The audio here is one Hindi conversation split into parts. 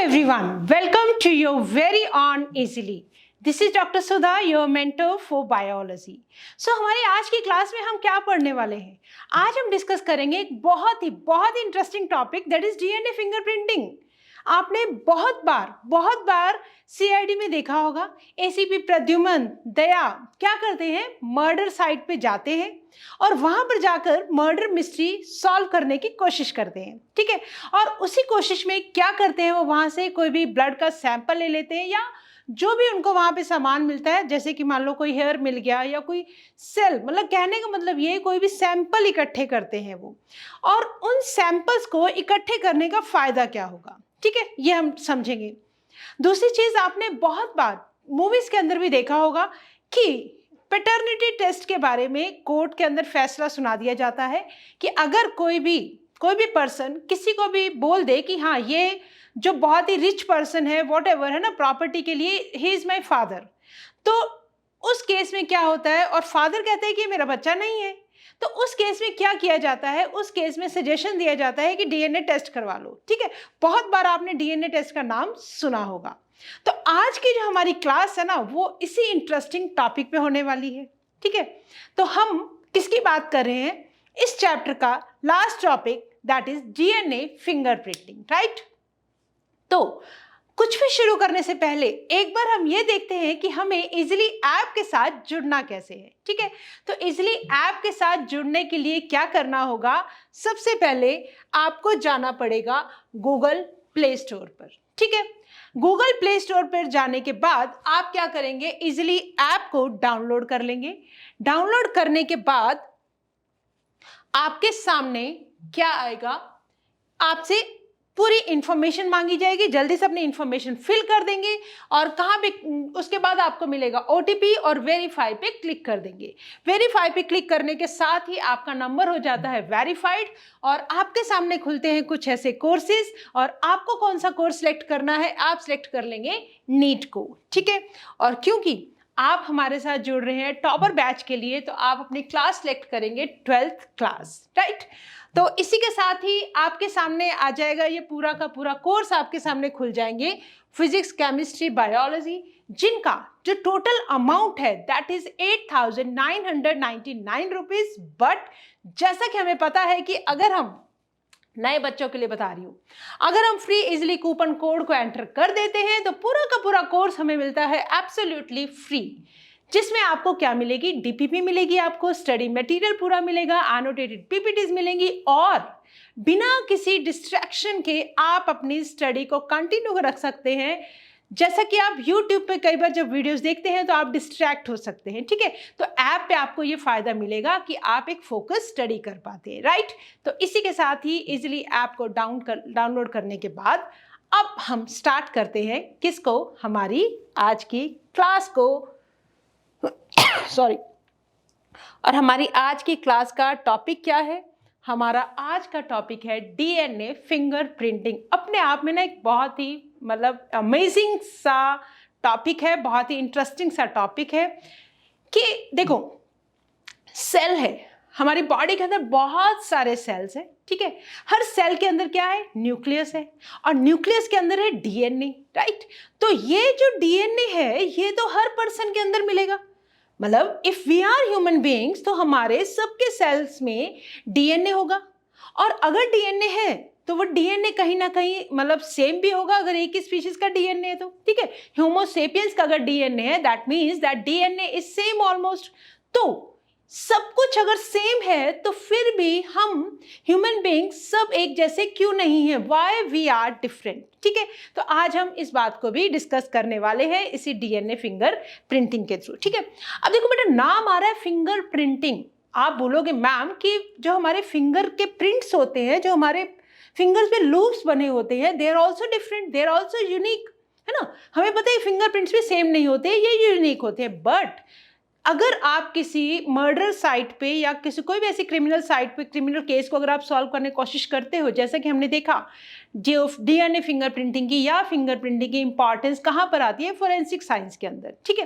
everyone, welcome to your very own Easily. This is Dr. Sudha, your mentor for biology. So हमारी आज की क्लास में हम क्या पढ़ने वाले हैं? आज हम डिस्कस करेंगे एक बहुत ही interesting topic that is DNA fingerprinting. आपने बहुत बार सीआईडी में देखा होगा एसीपी प्रद्युमन दया क्या करते हैं, मर्डर साइट पे जाते हैं और वहां पर जाकर मर्डर मिस्ट्री सॉल्व करने की कोशिश करते हैं. ठीक है, और उसी कोशिश में क्या करते हैं, वो वहां से कोई भी ब्लड का सैंपल ले लेते हैं या जो भी उनको वहां पे सामान मिलता है, जैसे कि मान लो कोई हेयर मिल गया या कोई सेल, मतलब कहने का मतलब ये कोई भी सैंपल इकट्ठे करते हैं वो, और उन सैंपल्स को इकट्ठे करने का फायदा क्या होगा. ठीक है, ये हम समझेंगे. दूसरी चीज, आपने बहुत बार मूवीज के अंदर भी देखा होगा कि पैटर्निटी टेस्ट के बारे में कोर्ट के अंदर फैसला सुना दिया जाता है कि अगर कोई भी पर्सन किसी को भी बोल दे कि हाँ ये जो बहुत ही रिच पर्सन है, वॉट एवर है ना, प्रॉपर्टी के लिए ही इज माई फादर, तो उस केस में क्या होता है, और फादर कहते हैं कि मेरा बच्चा नहीं है, तो उस केस में क्या किया जाता है, उस केस में सजेशन दिया जाता है कि डीएनए टेस्ट करवा लो. ठीक है, बहुत बार आपने डीएनए टेस्ट का नाम सुना होगा. तो आज की जो हमारी क्लास है ना, वो इसी इंटरेस्टिंग टॉपिक पे होने वाली है. ठीक है, तो हम किसकी बात कर रहे हैं, इस चैप्टर का last topic that is DNA fingerprinting. Right, तो कुछ भी शुरू करने से पहले एक बार हम ये देखते हैं कि हमें इजीली ऐप के साथ जुड़ना कैसे है. ठीक है, तो इजीली ऐप के साथ जुड़ने के लिए क्या करना होगा, सबसे पहले आपको जाना पड़ेगा गूगल प्ले स्टोर पर. ठीक है, गूगल प्ले स्टोर पर जाने के बाद आप क्या करेंगे, इजीली ऐप को डाउनलोड कर लेंगे. डाउनलोड करने के बाद आपके सामने क्या आएगा, आपसे पूरी इंफॉर्मेशन मांगी जाएगी. जल्दी से अपनी इंफॉर्मेशन फिल कर देंगे और कहाँ पे, उसके बाद आपको मिलेगा ओटीपी और वेरीफाई पे क्लिक कर देंगे. वेरीफाई पे क्लिक करने के साथ ही आपका नंबर हो जाता है वेरीफाइड और आपके सामने खुलते हैं कुछ ऐसे कोर्सेज, और आपको कौन सा कोर्स सिलेक्ट करना है, आप सिलेक्ट कर लेंगे नीट को. ठीक है, और क्योंकि आप हमारे साथ जुड़ रहे हैं टॉपर बैच के लिए, तो आप अपनी क्लास सिलेक्ट करेंगे 12th क्लास. राइट, तो इसी के साथ ही आपके सामने आ जाएगा ये पूरा का पूरा कोर्स, आपके सामने खुल जाएंगे फिजिक्स, केमिस्ट्री, बायोलॉजी, जिनका जो टोटल अमाउंट है दैट इज 8,999 रुपीज. बट जैसा कि हमें पता है कि अगर हम नए बच्चों के लिए बता रही हूं, अगर हम फ्री इजीली कूपन कोड को एंटर कर देते हैं तो पूरा का पूरा कोर्स हमें मिलता है एब्सोल्युटली फ्री, जिसमें आपको क्या मिलेगी, डीपीपी मिलेगी, आपको स्टडी मटेरियल पूरा मिलेगा, एनोटेटेड पीपीटीज मिलेंगी, और बिना किसी डिस्ट्रैक्शन के आप अपनी स्टडी को कंटिन्यू रख सकते हैं. जैसा कि आप YouTube पे कई बार जब वीडियोस देखते हैं तो आप डिस्ट्रैक्ट हो सकते हैं. ठीक है, तो ऐप पे आपको ये फायदा मिलेगा कि आप एक फोकस स्टडी कर पाते हैं. राइट, तो इसी के साथ ही इजीली ऐप को डाउनलोड करने के बाद अब हम स्टार्ट करते हैं किसको, हमारी आज की क्लास को. सॉरी, और हमारी आज की क्लास का टॉपिक क्या है, हमारा आज का टॉपिक है डीएनए फिंगरप्रिंटिंग. अपने आप में ना एक बहुत ही मतलब अमेजिंग सा टॉपिक है, बहुत ही इंटरेस्टिंग सा टॉपिक है. कि देखो, सेल है हमारी बॉडी के अंदर, बहुत सारे सेल्स हैं. ठीक है, हर सेल के अंदर क्या है, न्यूक्लियस है, और न्यूक्लियस के अंदर है डीएनए. राइट, तो ये जो डीएनए है ये तो हर पर्सन के अंदर मिलेगा. मतलब if we are human beings, तो हमारे सबके सेल्स में डीएनए होगा, और अगर डीएनए है तो वो डीएनए कहीं ना कहीं मतलब सेम भी होगा अगर एक ही स्पीशीज का डीएनए है तो. ठीक है, होमो सेपियंस का अगर डीएनए है that means that DNA is same almost. तो सब कुछ अगर सेम है तो फिर भी हम ह्यूमन बीइंग्स सब एक जैसे क्यों नहीं है, व्हाई वी आर डिफरेंट. ठीक है, तो आज हम इस बात को भी डिस्कस करने वाले हैं इसी डीएनए फिंगर प्रिंटिंग के थ्रू. ठीक है, अब देखो बेटा, नाम आ रहा है फिंगर प्रिंटिंग. आप बोलोगे मैम कि जो हमारे फिंगर के प्रिंट्स होते हैं, जो हमारे फिंगर्स पे लूप्स बने होते हैं, they are also different, they are also unique, है ना. हमें पता है फिंगरप्रिंट्स भी सेम नहीं होते, ये यूनिक होते हैं. बट अगर आप किसी मर्डर साइट पे या किसी कोई भी ऐसी क्रिमिनल साइट पे क्रिमिनल केस को अगर आप सॉल्व करने की कोशिश करते हो, जैसा कि हमने देखा जो डीएनए फिंगरप्रिंटिंग की या फिंगरप्रिंटिंग की इंपॉर्टेंस कहाँ पर आती है, फोरेंसिक साइंस के अंदर. ठीक है,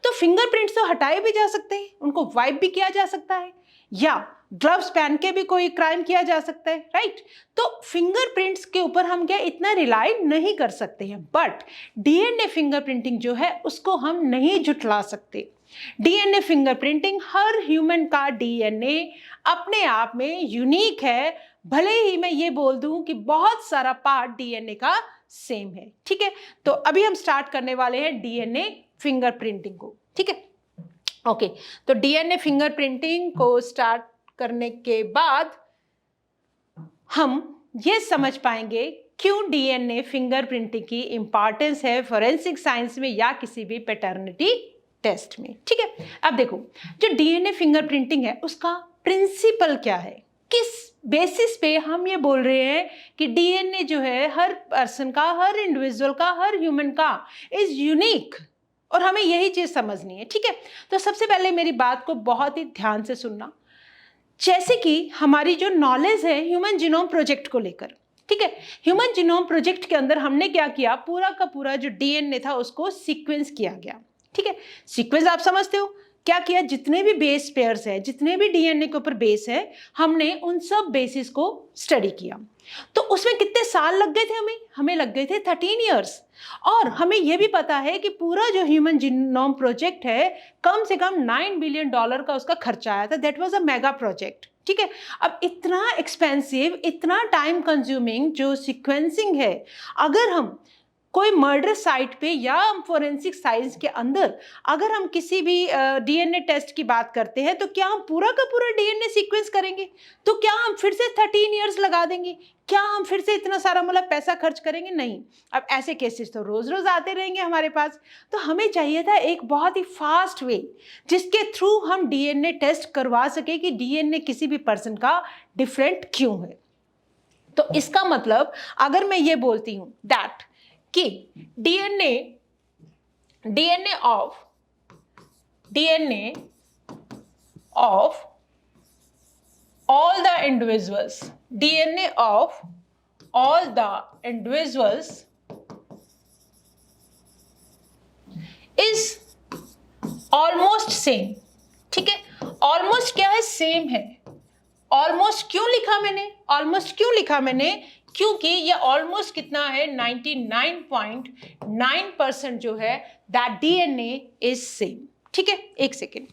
तो फिंगरप्रिंट्स तो हटाए भी जा सकते हैं, उनको वाइप भी किया जा सकता है, या ग्लव्स पहन के भी कोई क्राइम किया जा सकता है, राइट? तो फिंगरप्रिंट्स के ऊपर हम क्या इतना रिलाई नहीं कर सकते हैं, बट डीएनए फिंगरप्रिंटिंग जो है उसको हम नहीं झुठला सकते। डीएनए फिंगरप्रिंटिंग, हर ह्यूमन का डीएनए अपने आप में यूनिक है, भले ही मैं ये बोल दूं कि बहुत सारा पार्ट डीएनए का सेम है, ठीक है? तो अभी हम स्टार्ट करने वाले हैं डीएनए फिंगरप्रिंटिंग को, ठीक है? ओके, तो डीएनए फिंगरप्रिंटिंग को स्टार्ट करने के बाद हम ये समझ पाएंगे क्यों डीएनए फिंगरप्रिंटिंग की इंपॉर्टेंस है फोरेंसिक साइंस में या किसी भी पैटर्निटी टेस्ट में, ठीक है? अब देखो, जो डीएनए फिंगरप्रिंटिंग है उसका प्रिंसिपल क्या है, किस बेसिस पे हम ये बोल रहे हैं कि डीएनए जो है हर पर्सन का, हर इंडिविजुअल का, हर ह्यूमन का इज यूनिक, और हमें यही चीज समझनी है, ठीक है? तो सबसे पहले मेरी बात को बहुत ही ध्यान से सुनना। जैसे कि हमारी जो नॉलेज है ह्यूमन जीनोम प्रोजेक्ट को लेकर, ठीक है? ह्यूमन जीनोम प्रोजेक्ट के अंदर हमने क्या किया, पूरा का पूरा जो डीएनए था उसको सीक्वेंस किया गया, ठीक है? सीक्वेंस आप समझते हो, क्या किया, जितने भी बेस पेयर्स है, जितने भी डीएनए के ऊपर बेस है, हमने उन सब बेसिस को स्टडी किया। तो उसमें कितने साल लग गए थे हमें लग गए थे 13 इयर्स। और हमें यह भी पता है कि पूरा जो ह्यूमन जीनोम प्रोजेक्ट है कम से कम $9 बिलियन का उसका खर्चा आया था। That was a mega project, ठीक है? अब इतना एक्सपेंसिव, इतना टाइम कंज्यूमिंग जो सीक्वेंसिंग है, अगर हम कोई मर्डर साइट पे या फोरेंसिक साइंस के अंदर अगर हम किसी भी डीएनए टेस्ट की बात करते हैं, तो क्या हम पूरा का पूरा डीएनए सीक्वेंस करेंगे? तो क्या हम फिर से 13 इयर्स लगा देंगे? क्या हम फिर से इतना सारा मतलब पैसा खर्च करेंगे? नहीं। अब ऐसे केसेस तो रोज रोज आते रहेंगे हमारे पास। तो हमें चाहिए था एक बहुत ही फास्ट वे जिसके थ्रू हम डीएनए टेस्ट करवा सके कि डीएनए किसी भी पर्सन का डिफरेंट क्यों है। तो इसका मतलब अगर मैं ये बोलती हूँ दैट कि DNA of all the individuals is almost same, ठीक है? ऑलमोस्ट क्या है, सेम है। ऑलमोस्ट क्यों लिखा मैंने? क्योंकि ये ऑलमोस्ट कितना है, 99.9% जो है दैट डीएनए इज सेम, ठीक है? एक सेकेंड।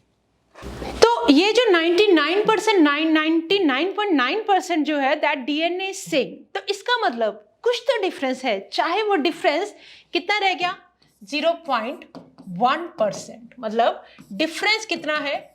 तो ये जो 99.9% जो है दैट डीएनए इज सेम, तो इसका मतलब कुछ तो डिफरेंस है, चाहे वो डिफरेंस कितना रह गया, 0.1%। मतलब डिफरेंस कितना है,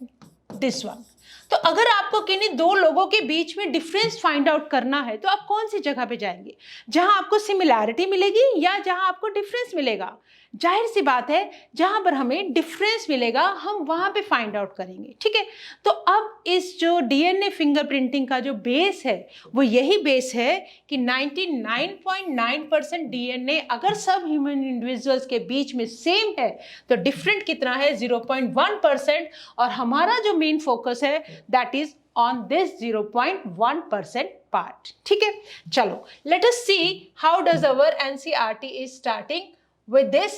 दिस वन। तो अगर आपको किन्हीं दो लोगों के बीच में डिफरेंस फाइंड आउट करना है, तो आप कौन सी जगह पे जाएंगे, जहां आपको सिमिलैरिटी मिलेगी या जहां आपको डिफरेंस मिलेगा? जाहिर सी बात है, जहां पर हमें डिफरेंस मिलेगा हम वहां पे फाइंड आउट करेंगे, ठीक है? तो अब इस जो डीएनए फिंगरप्रिंटिंग का जो बेस है वो यही बेस है कि 99.9% डीएनए अगर सब ह्यूमन इंडिविजुअल्स के बीच में सेम है, तो डिफरेंट कितना है, 0.1%। और हमारा जो मेन फोकस है that is on this 0.1% part, ठीक है? चलो, let us see how does our NCERT is starting with this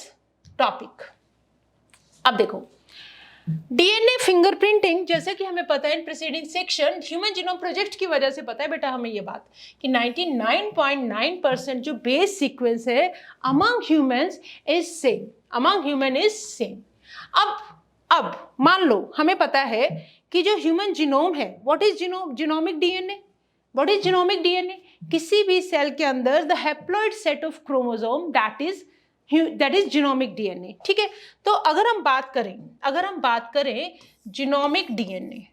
topic। अब देखो, डीएनए फिंगरप्रिंटिंग, जैसे कि हमें पता है इन preceding section, human genome project की वजह से पता है बेटा हमें ये बात कि 99.9% जो बेस सीक्वेंस है अमंग ह्यूमंस इज सेम। अब मान लो हमें पता है कि जो ह्यूमन जीनोम है, व्हाट इज जीनोमिक डीएनए? किसी भी सेल के अंदर the haploid set of chromosome that is genomic DNA, ठीक है? तो अगर हम बात करें जीनोमिक डीएनए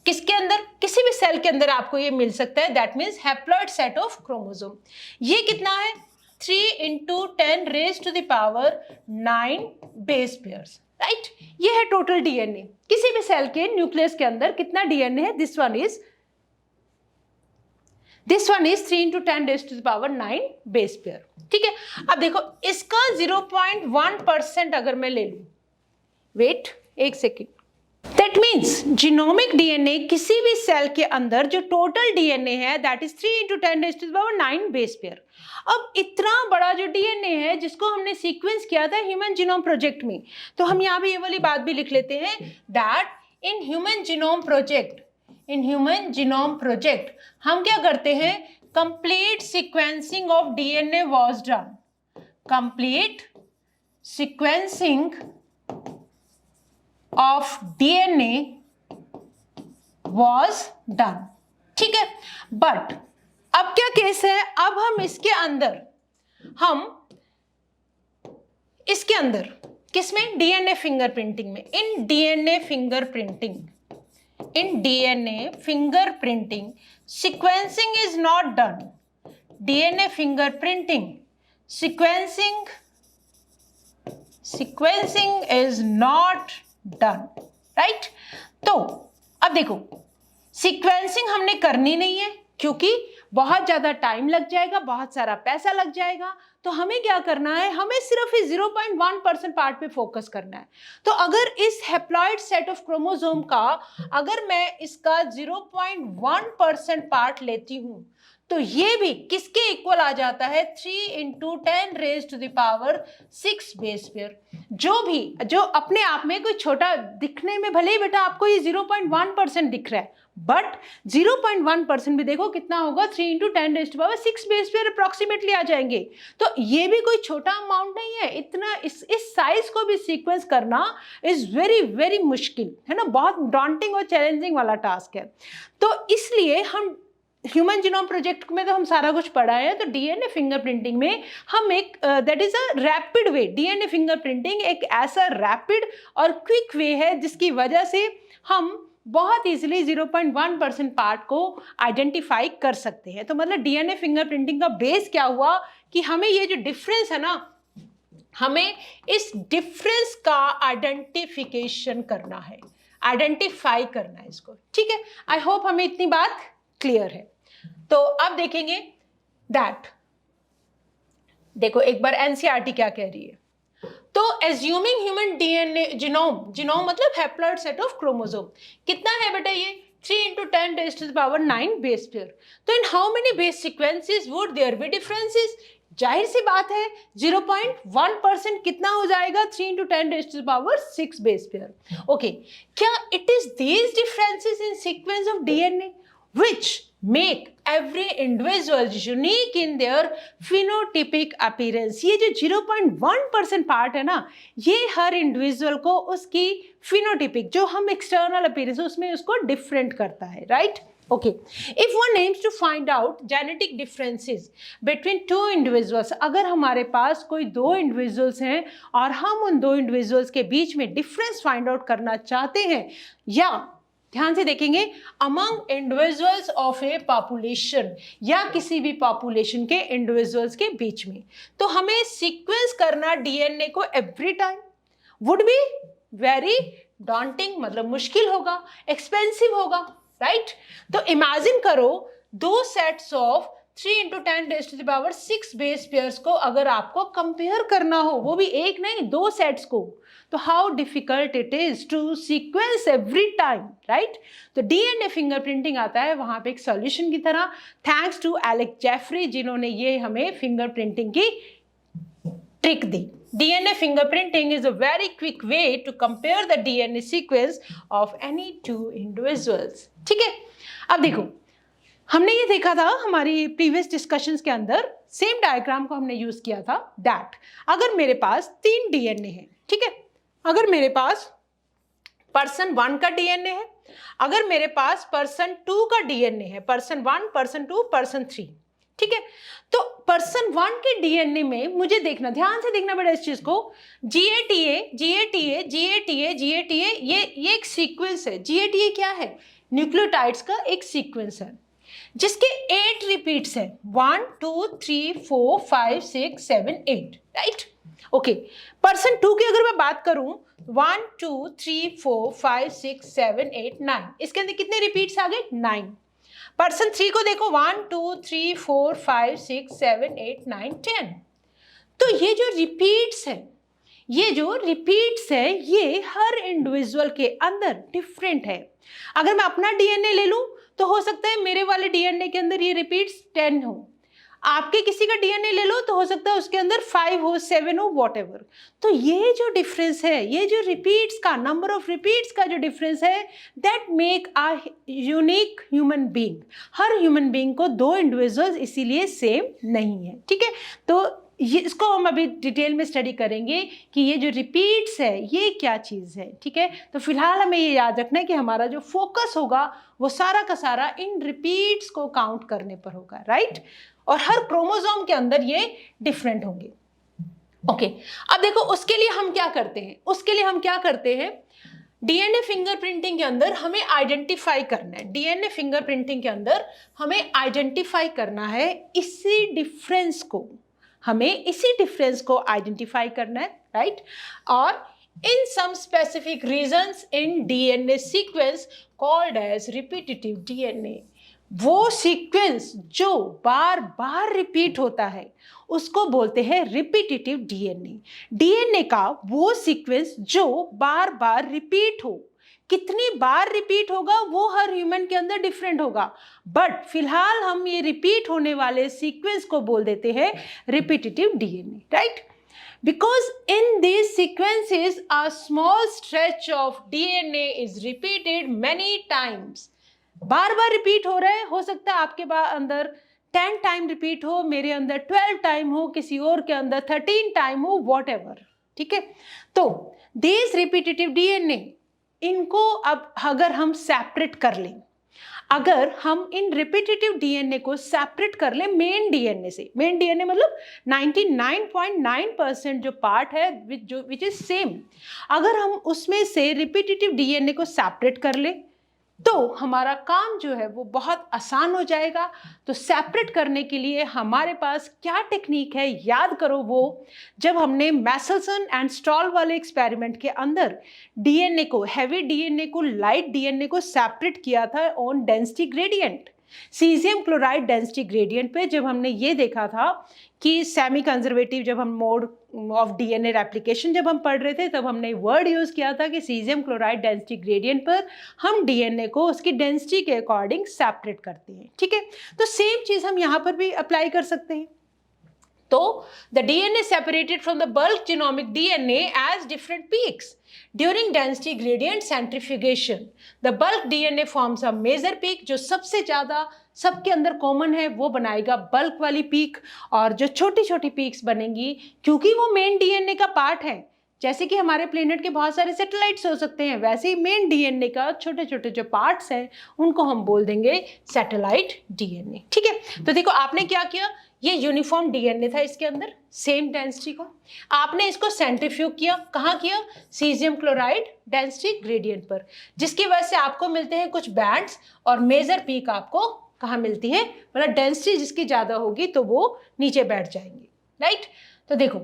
किसके अंदर, किसी भी सेल के अंदर आपको ये मिल सकता है, that means haploid set of chromosome. ये कितना है, 3 × 10⁻⁹ बेस पेयर्स, राइट? ये है टोटल डीएनए। किसी भी सेल के न्यूक्लियस के अंदर कितना डीएनए है, this one is 3 × 10⁻⁹ base pair, ठीक है? अब देखो, इसका 0.1% अगर मैं ले लूं, वेट एक second, that means genomic DNA किसी भी सेल के अंदर जो टोटल डीएनए है दैट इज 3 × 10⁻⁹ बेस पेयर। अब इतना बड़ा जो डीएनए है जिसको हमने सीक्वेंस किया था ह्यूमन जीनोम प्रोजेक्ट में, तो हम यहाँ पे ये वाली बात भी लिख लेते हैं that in human genome project हम क्या करते हैं, complete sequencing of DNA was done, complete sequencing of DNA was done। ठीक है, बट अब क्या केस है, अब हम इसके अंदर किसमें, डीएनए फिंगरप्रिंटिंग में, इन DNA fingerprinting sequencing is not done, DNA fingerprinting sequencing is not done, right. तो अब देखो सीक्वेंसिंग हमने करनी नहीं है क्योंकि बहुत ज्यादा टाइम लग जाएगा, बहुत सारा पैसा लग जाएगा, तो हमें क्या करना है, हमें सिर्फ इस 0.1% पार्ट पे फोकस करना है। तो अगर इस हैप्लॉइड सेट ऑफ क्रोमोसोम का अगर मैं इसका 0.1% पार्ट लेती हूं तो ये भी किसके इक्वल आ जाता है, 3 × 10⁻⁶ बेस पेयर। जो अपने आप में कोई छोटा दिखने में, भले ही बेटा आपको ये 0.1% दिख रहा है, बट 0.1% भी देखो कितना होगा, 3 × 10⁻⁶ बेस पेयर अप्रॉक्सीमेटली आ जाएंगे। तो ये भी कोई छोटा अमाउंट नहीं है, इतना इस साइज को भी सीक्वेंस करना इज वेरी वेरी मुश्किल है ना, बहुत डॉन्टिंग और चैलेंजिंग वाला टास्क है। तो इसलिए हम ह्यूमन जीनोम प्रोजेक्ट में तो हम सारा कुछ पढ़ा है, तो डीएनए फिंगरप्रिंटिंग में हम एक that is a rapid way, DNA fingerprinting एक ऐसा रैपिड और क्विक वे है जिसकी वजह से हम बहुत इजीली 0.1% पार्ट को आइडेंटिफाई कर सकते हैं। तो मतलब डीएनए फिंगरप्रिंटिंग का बेस क्या हुआ कि हमें ये जो डिफरेंस है ना, हमें इस डिफरेंस का आइडेंटिफिकेशन करना है, आइडेंटिफाई करना है इसको। ठीक है, आई होप हमें इतनी बात क्लियर है। तो अब देखेंगे दैट, देखो एक बार एनसीईआरटी क्या कह रही है। तो एज्यूमिंग ह्यूमन डीएनए जीनोम मतलब हैप्लॉइड सेट ऑफ क्रोमोसोम, कितना है बेटा ये, 3 × 10⁻⁹ बेस पेयर। तो in how many base sequences would there be differences, जाहिर सी बात है 0.1% कितना हो जाएगा, 3 × 10⁻⁶ बेस पेयर। ओके, क्या it is these differences in sequence of DNA which make every individual unique in their phenotypic appearance। ये जो 0.1% पार्ट है ना, ये हर इंडिविजुअल को उसकी फिनोटिपिक, जो हम एक्सटर्नल अपीयरेंस उसमें उसको डिफरेंट करता है, right. Okay, if one aims to find out genetic differences between two individuals, अगर हमारे पास कोई दो इंडिविजुअल्स हैं और हम उन दो इंडिविजुअल्स के बीच में डिफरेंस फाइंड आउट करना चाहते हैं, या ध्यान से देखेंगे among individuals of A population, या किसी भी पॉपुलेशन के इंडिविजुअल्स के बीच में, तो हमें सीक्वेंस करना डीएनए को every time would be very daunting, मतलब मुश्किल होगा, एक्सपेंसिव होगा, राइट। तो इमेजिन करो दो सेट्स ऑफ 3 × 10⁻⁶ बेस पेयर्स को अगर आपको कंपेयर करना हो, वो भी एक नहीं दो सेट्स को, तो how difficult it is to sequence every time, right. तो डीएनए फिंगरप्रिंटिंग आता है वहां पे एक सॉल्यूशन की तरह, थैंक्स टू एलेक्स जेफरी जिन्होंने ये हमें फिंगरप्रिंटिंग की trick the. DNA fingerprinting is a very quick way to compare the DNA sequence of any two individuals। ठीक है, अब देखो हमने ये देखा था हमारी प्रीवियस डिस्कशंस के अंदर, सेम डायग्राम को हमने यूज किया था दैट अगर मेरे पास 3 डीएनए है, ठीक है, अगर मेरे पास पर्सन 1 का डीएनए है, अगर मेरे पास पर्सन 2 का डीएनए है, पर्सन 1, पर्सन 2, पर्सन 3, ठीक है, तो पर्सन 1 के डीएनए में मुझे देखना, ध्यान से देखना बेटा इस चीज को, GATA GATA GATA GATA ये एक सीक्वेंस है। GATA क्या है, न्यूक्लियोटाइड्स का एक सीक्वेंस है जिसके 8 रिपीट्स हैं, 1 2 3 4 5 6 7 8, राइट। ओके, पर्सन 2 की अगर मैं बात करूं, 1 2 3 4 5 6 7 8 9, इसके अंदर कितने रिपीट्स आ गए, 9। पर्सन 3 को देखो, 1 2 3 4 5 6 7 8 9 10। तो ये जो रिपीट्स हैं ये जो रिपीट्स है ये हर इंडिविजुअल के अंदर डिफरेंट है। अगर मैं अपना डीएनए ले लूं तो हो सकता है मेरे वाले डीएनए के अंदर ये रिपीट्स 10 हो, आपके किसी का डीएनए ले लो तो हो सकता है उसके अंदर 5 हो, 7 हो, वॉटएवर। तो ये जो डिफरेंस है, ये जो रिपीट्स का नंबर ऑफ रिपीट्स का जो डिफरेंस है, that make a unique human being. Her human being को दो इंडिविजुअल्स इसीलिए सेम नहीं है, ठीक है। तो ये इसको हम अभी डिटेल में स्टडी करेंगे कि ये जो रिपीट्स है ये क्या चीज़ है, ठीक है। तो फिलहाल हमें ये याद रखना है कि हमारा जो फोकस होगा वो सारा का सारा इन रिपीट्स को काउंट करने पर होगा, राइट। और हर क्रोमोसोम के अंदर ये डिफरेंट होंगे। ओके, अब देखो उसके लिए हम क्या करते हैं, डीएनए फिंगरप्रिंटिंग के अंदर हमें आइडेंटिफाई करना है। डीएनए फिंगरप्रिंटिंग के अंदर हमें आइडेंटिफाई करना है इसी डिफरेंस को आइडेंटिफाई करना है, राइट। और in some specific regions in DNA sequence called as repetitive DNA, वो सीक्वेंस जो बार बार रिपीट होता है उसको बोलते हैं रिपीटिटिव डीएनए। डीएनए का वो सीक्वेंस जो बार बार रिपीट हो, कितनी बार रिपीट होगा वो हर ह्यूमन के अंदर डिफरेंट होगा, बट फिलहाल हम ये रिपीट होने वाले सीक्वेंस को बोल देते हैं repetitive DNA, right. Because in these sequences a small stretch of DNA is repeated many times. Bar bar repeat हो रहा है, हो सकता है आपके अंदर 10 टाइम रिपीट हो, मेरे अंदर 12 टाइम हो, किसी और के अंदर 13 टाइम हो, वॉटएवर, ठीक है। तो दिस रिपीटिटिव डीएनए, इनको अब अगर हम सेपरेट कर लें, अगर हम इन रिपीटिटिव डीएनए को सेपरेट कर लें मेन डीएनए से, मेन डीएनए मतलब 99.9% जो पार्ट है विच इज सेम, अगर हम उसमें से रिपीटिटिव डीएनए को सेपरेट कर लें तो हमारा काम जो है वो बहुत आसान हो जाएगा। तो सेपरेट करने के लिए हमारे पास क्या टेक्निक है, याद करो वो जब हमने मैसेल्सन एंड स्टॉल वाले एक्सपेरिमेंट के अंदर डीएनए को, हैवी डीएनए को लाइट डीएनए को सेपरेट किया था on density gradient, caesium chloride density gradient पे, जब हमने ये देखा था कि सेमी कंजर्वेटिव, जब हम मोड ऑफ डीएनए रेप्लिकेशन जब हम पढ़ रहे थे तब हमने वर्ड यूज किया था कि सीजियम क्लोराइड डेंसिटी ग्रेडियंट पर हम डीएनए को उसकी डेंसिटी के अकॉर्डिंग सेपरेट करते हैं, ठीक है। तो सेम चीज हम यहाँ पर भी अप्लाई कर सकते हैं। तो the DNA separated from the bulk genomic DNA as different peaks. During density gradient centrifugation, the bulk DNA forms a major peak, जो सबसे ज़्यादा सबके अंदर कॉमन है वो बनाएगा बल्क वाली पीक, और जो छोटी छोटी पीक्स बनेंगी क्योंकि वो मेन डीएनए का पार्ट है, जैसे कि हमारे प्लेनेट के बहुत सारे सैटेलाइट्स हो सकते हैं, वैसे ही मेन डीएनए का छोटे छोटे जो पार्ट्स हैं उनको हम बोल देंगे सैटेलाइट डीएनए, ठीक है। तो देखो आपने क्या किया, ये यूनिफॉर्म डीएनए था, इसके अंदर सेम डेंसिटी को आपने इसको सेंट्रीफ्यूग किया, कहाँ किया, सीजियम क्लोराइड डेंसिटी ग्रेडियंट पर, जिसकी वजह से आपको मिलते हैं कुछ बैंड्स और मेजर पीक आपको कहाँ मिलती है, मतलब डेंसिटी जिसकी ज़्यादा होगी तो वो नीचे बैठ जाएंगी, राइट। तो देखो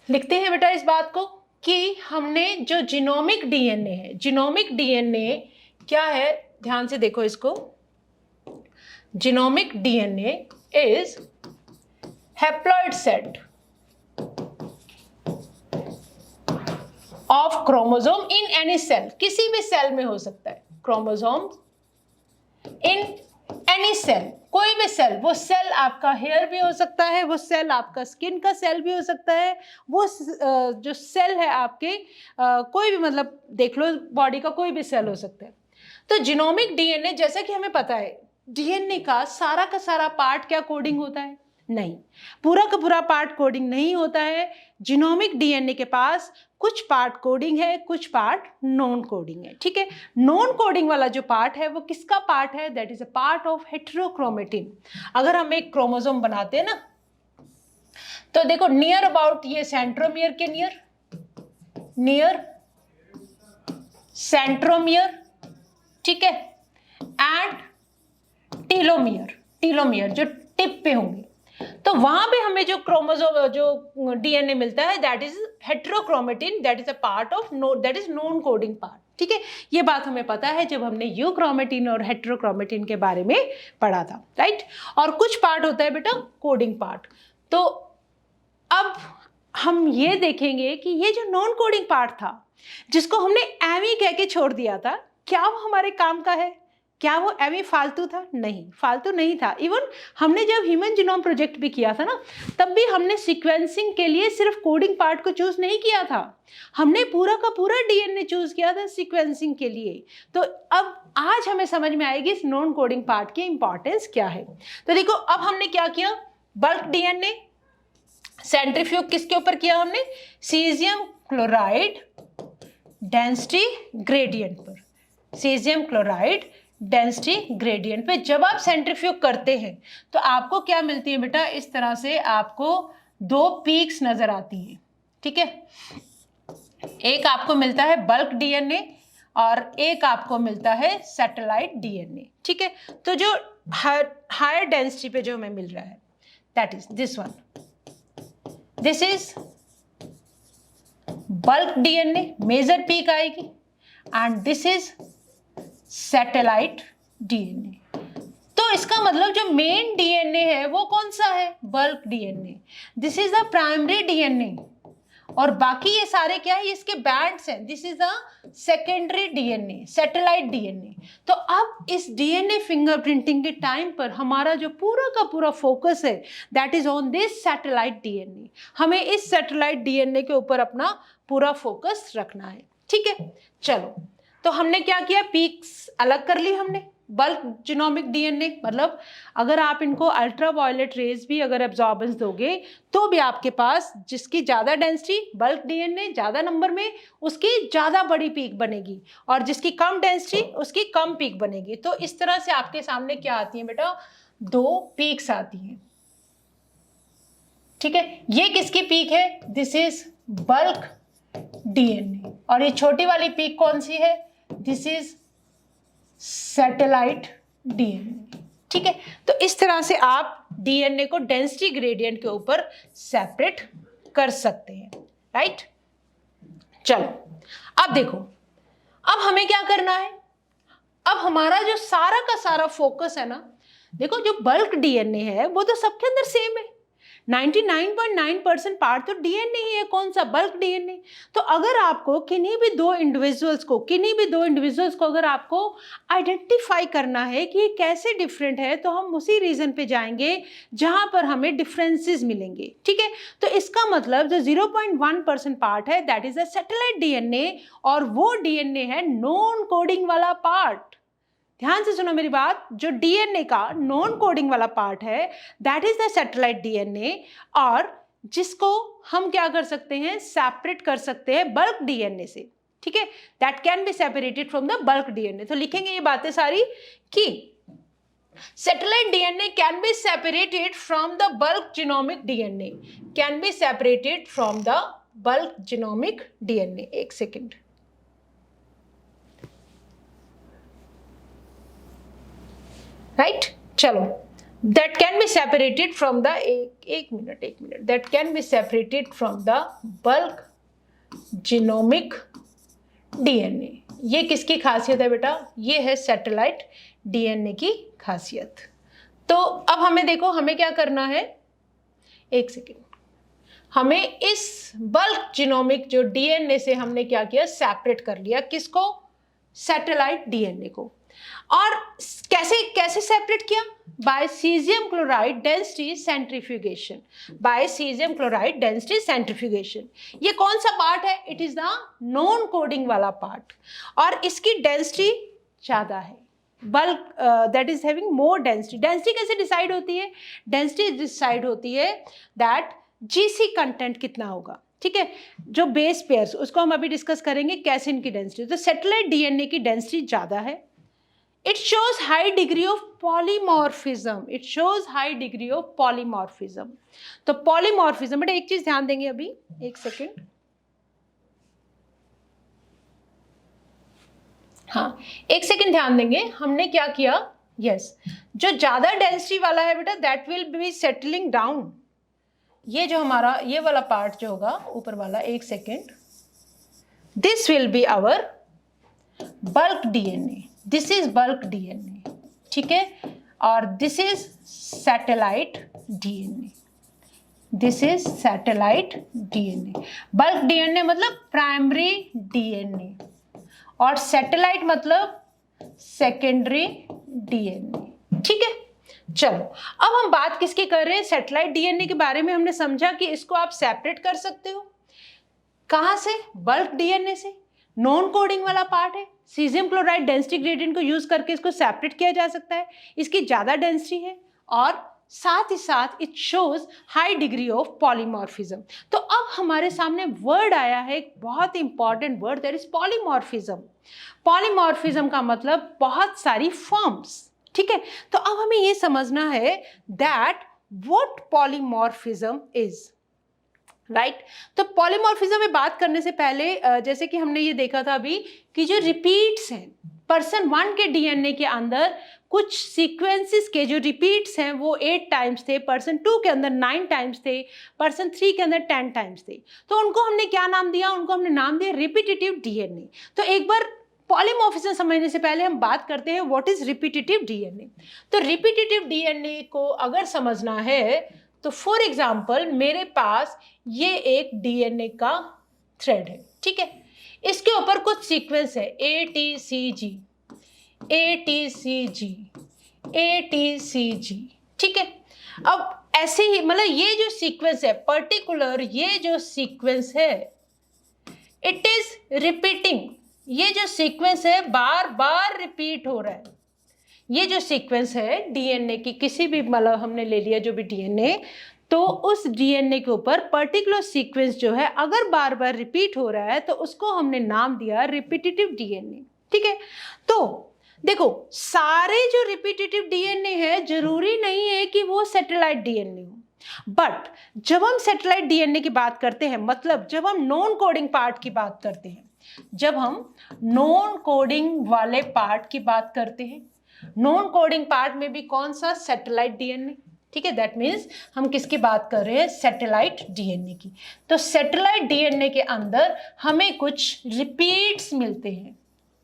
लिखते हैं बेटा इस बात को कि हमने जो जीनोमिक डीएनए है, जीनोमिक डीएनए क्या है, ध्यान से देखो इसको, genomic DNA is haploid set of chromosome in any cell, किसी भी सेल में हो सकता है, क्रोमोसोम इन एनी सेल, कोई भी सेल, वो सेल आपका हेयर भी हो सकता है, वो सेल आपका स्किन का सेल भी हो सकता है, वो जो सेल है आपके कोई भी, मतलब देख लो बॉडी का कोई भी सेल हो सकता है। तो जीनोमिक डीएनए, जैसा कि हमें पता है डीएनए का सारा पार्ट क्या कोडिंग होता है, नहीं, पूरा का पूरा पार्ट कोडिंग नहीं होता है। जीनोमिक डीएनए के पास कुछ पार्ट कोडिंग है, कुछ पार्ट नॉन कोडिंग है, ठीक है। नॉन कोडिंग वाला जो पार्ट है वो किसका पार्ट है, that is a part of heterochromatin. अगर हम एक क्रोमोसोम बनाते हैं ना, तो देखो नियर अबाउट ये सेंट्रोमियर के नियर सेंट्रोमियर, ठीक है, एंड टीलोमियर जो टिप पे होंगे, तो वहां पे हमें जो क्रोमोसोम जो डीएनए मिलता है that is heterochromatin, that is a part of that is non coding part, ठीक है। ये बात हमें पता है जब हमने यूक्रोमेटिन और हेटेरोक्रोमेटिन के बारे में पढ़ा था, राइट। और कुछ पार्ट होता है बेटा कोडिंग पार्ट। तो अब हम ये देखेंगे कि ये जो नॉन कोडिंग पार्ट था, जिसको हमने एमी कह के छोड़ दिया था, क्या वो हमारे काम का है? क्या वो एमी फालतू था? नहीं, फालतू नहीं था। इवन हमने जब ह्यूमन जीनोम प्रोजेक्ट भी किया था ना, तब भी हमने सीक्वेंसिंग के लिए सिर्फ कोडिंग पार्ट को चूज नहीं किया था, हमने पूरा का पूरा डीएनए चूज किया था सीक्वेंसिंग के लिए। तो अब आज हमें समझ में आएगी इस नॉन कोडिंग पार्ट की इंपॉर्टेंस क्या है। तो देखो, अब हमने क्या किया, बल्क डीएनए सेंट्रीफ्यूज किसके ऊपर किया हमने? सीजियम क्लोराइड डेंसिटी ग्रेडियंट पर, सीजियम क्लोराइड डेंसिटी ग्रेडियंट पे जब आप सेंट्रीफ्यूज करते हैं तो आपको क्या मिलती है बेटा? इस तरह से आपको दो पीक्स नजर आती हैं, ठीक है। एक आपको मिलता है बल्क डीएनए और एक आपको मिलता है सैटेलाइट डीएनए, ठीक है। तो जो हायर डेंसिटी पे जो हमें मिल रहा है, that is this one, this is bulk DNA, major peak आएगी, and this is satellite DNA. तो इसका मतलब जो मेन डीएनए है वो कौन सा है? Bulk DNA. This is the primary DNA, और बाकी ये सारे क्या है? इसके बैंड्स हैं। This is the secondary DNA, satellite DNA. तो अब इस डीएनए फिंगरप्रिंटिंग के टाइम पर हमारा जो पूरा का पूरा फोकस है, that is on this satellite DNA. हमें इस सैटेलाइट डीएनए के ऊपर अपना पूरा फोकस रखना है, ठीक है। चलो, तो हमने क्या किया, पीक्स अलग कर ली हमने। बल्क जीनोमिक डीएनए मतलब अगर आप इनको अल्ट्रा वायलेट रेज भी अगर एब्जॉर्बेंस दोगे तो भी आपके पास जिसकी ज़्यादा डेंसिटी बल्क डीएनए ज़्यादा नंबर में, उसकी ज़्यादा बड़ी पीक बनेगी, और जिसकी कम डेंसिटी उसकी कम पीक बनेगी। तो इस तरह से आपके सामने क्या आती है बेटा? दो पीक्स आती हैं, ठीक है। ये किसकी पीक है? This is bulk DNA. और ये छोटी वाली पीक कौन सी है? दिस इज सैटेलाइट डीएनए, ठीक है। तो इस तरह से आप डीएनए को डेंसिटी ग्रेडियंट के ऊपर सेपरेट कर सकते हैं, राइट। चलो, अब देखो, अब हमें क्या करना है? अब हमारा जो सारा का सारा फोकस है ना, देखो जो बल्क डीएनए है वो तो सबके अंदर सेम है, 99.9% पार्ट तो डीएनए ही है। कौन सा? Bulk DNA. तो अगर आपको किन्हीं भी दो इंडिविजुअल्स को अगर आपको आइडेंटिफाई करना है कि ये कैसे डिफरेंट है, तो हम उसी रीजन पे जाएंगे जहां पर हमें डिफरेंसेस मिलेंगे, ठीक है। तो इसका मतलब जो 0.1% पार्ट है, that is a satellite DNA, और वो डीएनए है नॉन कोडिंग वाला पार्ट। ध्यान से सुनो मेरी बात, जो डीएनए का नॉन कोडिंग वाला पार्ट है, that is the satellite DNA, और जिसको हम क्या कर सकते हैं? सेपरेट कर सकते हैं बल्क डीएनए से, ठीक है। That can be separated from the bulk DNA. तो लिखेंगे ये बातें सारी कि satellite DNA can be separated from the bulk genomic DNA, can be separated from the bulk genomic DNA. एक सेकेंड, राइट। चलो, that can be separated from the एक minute that can be separated from the bulk genomic DNA। ये किसकी खासियत है बेटा? ये है सैटेलाइट डीएनए की खासियत। तो अब हमें देखो, हमें क्या करना है, एक सेकेंड, हमें इस बल्क जीनोमिक जो डीएनए से हमने क्या किया? सेपरेट कर लिया। किसको? सैटेलाइट डीएनए को। और कैसे सेपरेट किया? By cesium chloride density centrifugation, by cesium chloride density centrifugation. ये कौन सा पार्ट है? It is the non coding वाला पार्ट, और इसकी डेंसिटी ज्यादा है। Bulk that is having more density. Density कैसे डिसाइड होती है? डेंसिटी डिसाइड होती है दैट जीसी कंटेंट कितना होगा, ठीक है। जो बेस पेयर्स, उसको हम अभी डिस्कस करेंगे कैसे इनकी डेंसिटी। तो सैटेलाइट डीएनए की डेंसिटी ज्यादा है। It shows high degree of polymorphism. It shows high degree of polymorphism. तो polymorphism, बेटा एक चीज ध्यान देंगे अभी, एक सेकेंड, हाँ एक सेकेंड ध्यान देंगे। हमने क्या किया? यस, जो ज्यादा डेंसिटी वाला है बेटा, that will be settling down. ये जो हमारा ये वाला पार्ट जो होगा ऊपर वाला, एक second, this will be our bulk DNA, this is bulk DNA, ठीक है, और this is satellite DNA. This is satellite DNA. Bulk DNA मतलब प्राइमरी डीएनए, और सैटेलाइट मतलब सेकेंडरी डीएनए। ठीक है, चलो अब हम बात किसकी कर रहे हैं? सैटेलाइट डीएनए के बारे में हमने समझा कि इसको आप सेपरेट कर सकते हो। कहां से? बल्क डीएनए से। नॉन कोडिंग वाला पार्ट है, सीजियम क्लोराइड डेंसिटी ग्रेडियंट को यूज करके इसको सेपरेट किया जा सकता है, इसकी ज्यादा डेंसिटी है, और साथ ही साथ it shows high degree of polymorphism. तो अब हमारे सामने वर्ड आया है, एक बहुत important word, that is polymorphism. Polymorphism का मतलब बहुत सारी फॉर्म्स। ठीक है, तो अब हमें ये समझना है that what polymorphism is, right. तो पॉलीमॉर्फिज्म में बात करने से पहले जैसे कि हमने ये देखा था अभी कि जो रिपीट्स हैं पर्सन 1 के डीएनए के अंदर, कुछ सीक्वेंसेस के जो रिपीट्स हैं वो 8 टाइम्स थे, पर्सन 2 के अंदर 9 टाइम्स थे, पर्सन 3 के अंदर 10 टाइम्स थे। तो उनको हमने क्या नाम दिया? उनको हमने नाम दिया रिपीटेटिव डीएनए। तो एक बार पॉलीमॉर्फिज्म समझने से पहले हम बात करते हैं व्हाट इज रिपीटेटिव डीएनए। तो रिपीटेटिव डीएनए को अगर समझना है तो फॉर एग्जाम्पल मेरे पास ये एक डीएनए का थ्रेड है, ठीक है, इसके ऊपर कुछ सीक्वेंस है ATCG ATCG ATCG, ठीक है। अब ऐसे ही मतलब ये जो सीक्वेंस है पर्टिकुलर, ये जो सीक्वेंस है इट इज रिपीटिंग, ये जो सीक्वेंस है बार बार रिपीट हो रहा है। ये जो सीक्वेंस है डीएनए की, किसी भी मतलब हमने ले लिया जो भी डीएनए, तो उस डीएनए के ऊपर पर्टिकुलर सीक्वेंस जो है अगर बार बार रिपीट हो रहा है तो उसको हमने नाम दिया रिपीटेटिव डीएनए। ठीक है, तो देखो सारे जो रिपीटेटिव डीएनए है जरूरी नहीं है कि वो सैटेलाइट डीएनए हो, बट जब हम सैटेलाइट डीएनए की बात करते हैं, मतलब जब हम नॉन कोडिंग पार्ट की बात करते हैं, जब हम नॉन कोडिंग वाले पार्ट की बात करते हैं, नॉन कोडिंग पार्ट में भी कौन सा? Satellite DNA. ठीक है, दैट मीन्स हम किसकी बात कर रहे हैं? सैटेलाइट डीएनए की। तो सैटेलाइट डीएनए के अंदर हमें कुछ रिपीट्स मिलते हैं।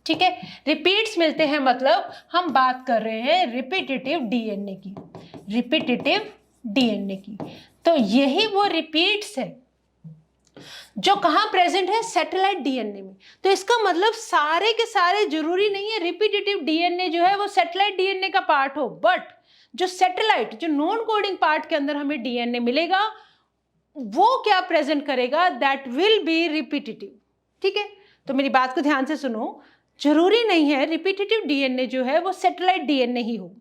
ठीक है, रिपीट्स मिलते हैं मतलब हम बात कर रहे हैं रिपीटेटिव डीएनए की, रिपीटेटिव डीएनए की। तो यही वो रिपीट्स है जो कहां प्रेजेंट है? सैटेलाइट डीएनए में। तो इसका मतलब सारे के सारे जरूरी नहीं है रिपीटेटिव डीएनए जो है वो सैटेलाइट डीएनए का पार्ट हो, बट जो सैटेलाइट, जो नॉन कोडिंग पार्ट के अंदर हमें डीएनए मिलेगा वो क्या प्रेजेंट करेगा? That will be repetitive. ठीक है, तो मेरी बात को ध्यान से सुनो, जरूरी नहीं है रिपीटेटिव डीएनए जो है वो सैटेलाइट डीएनए ही हो,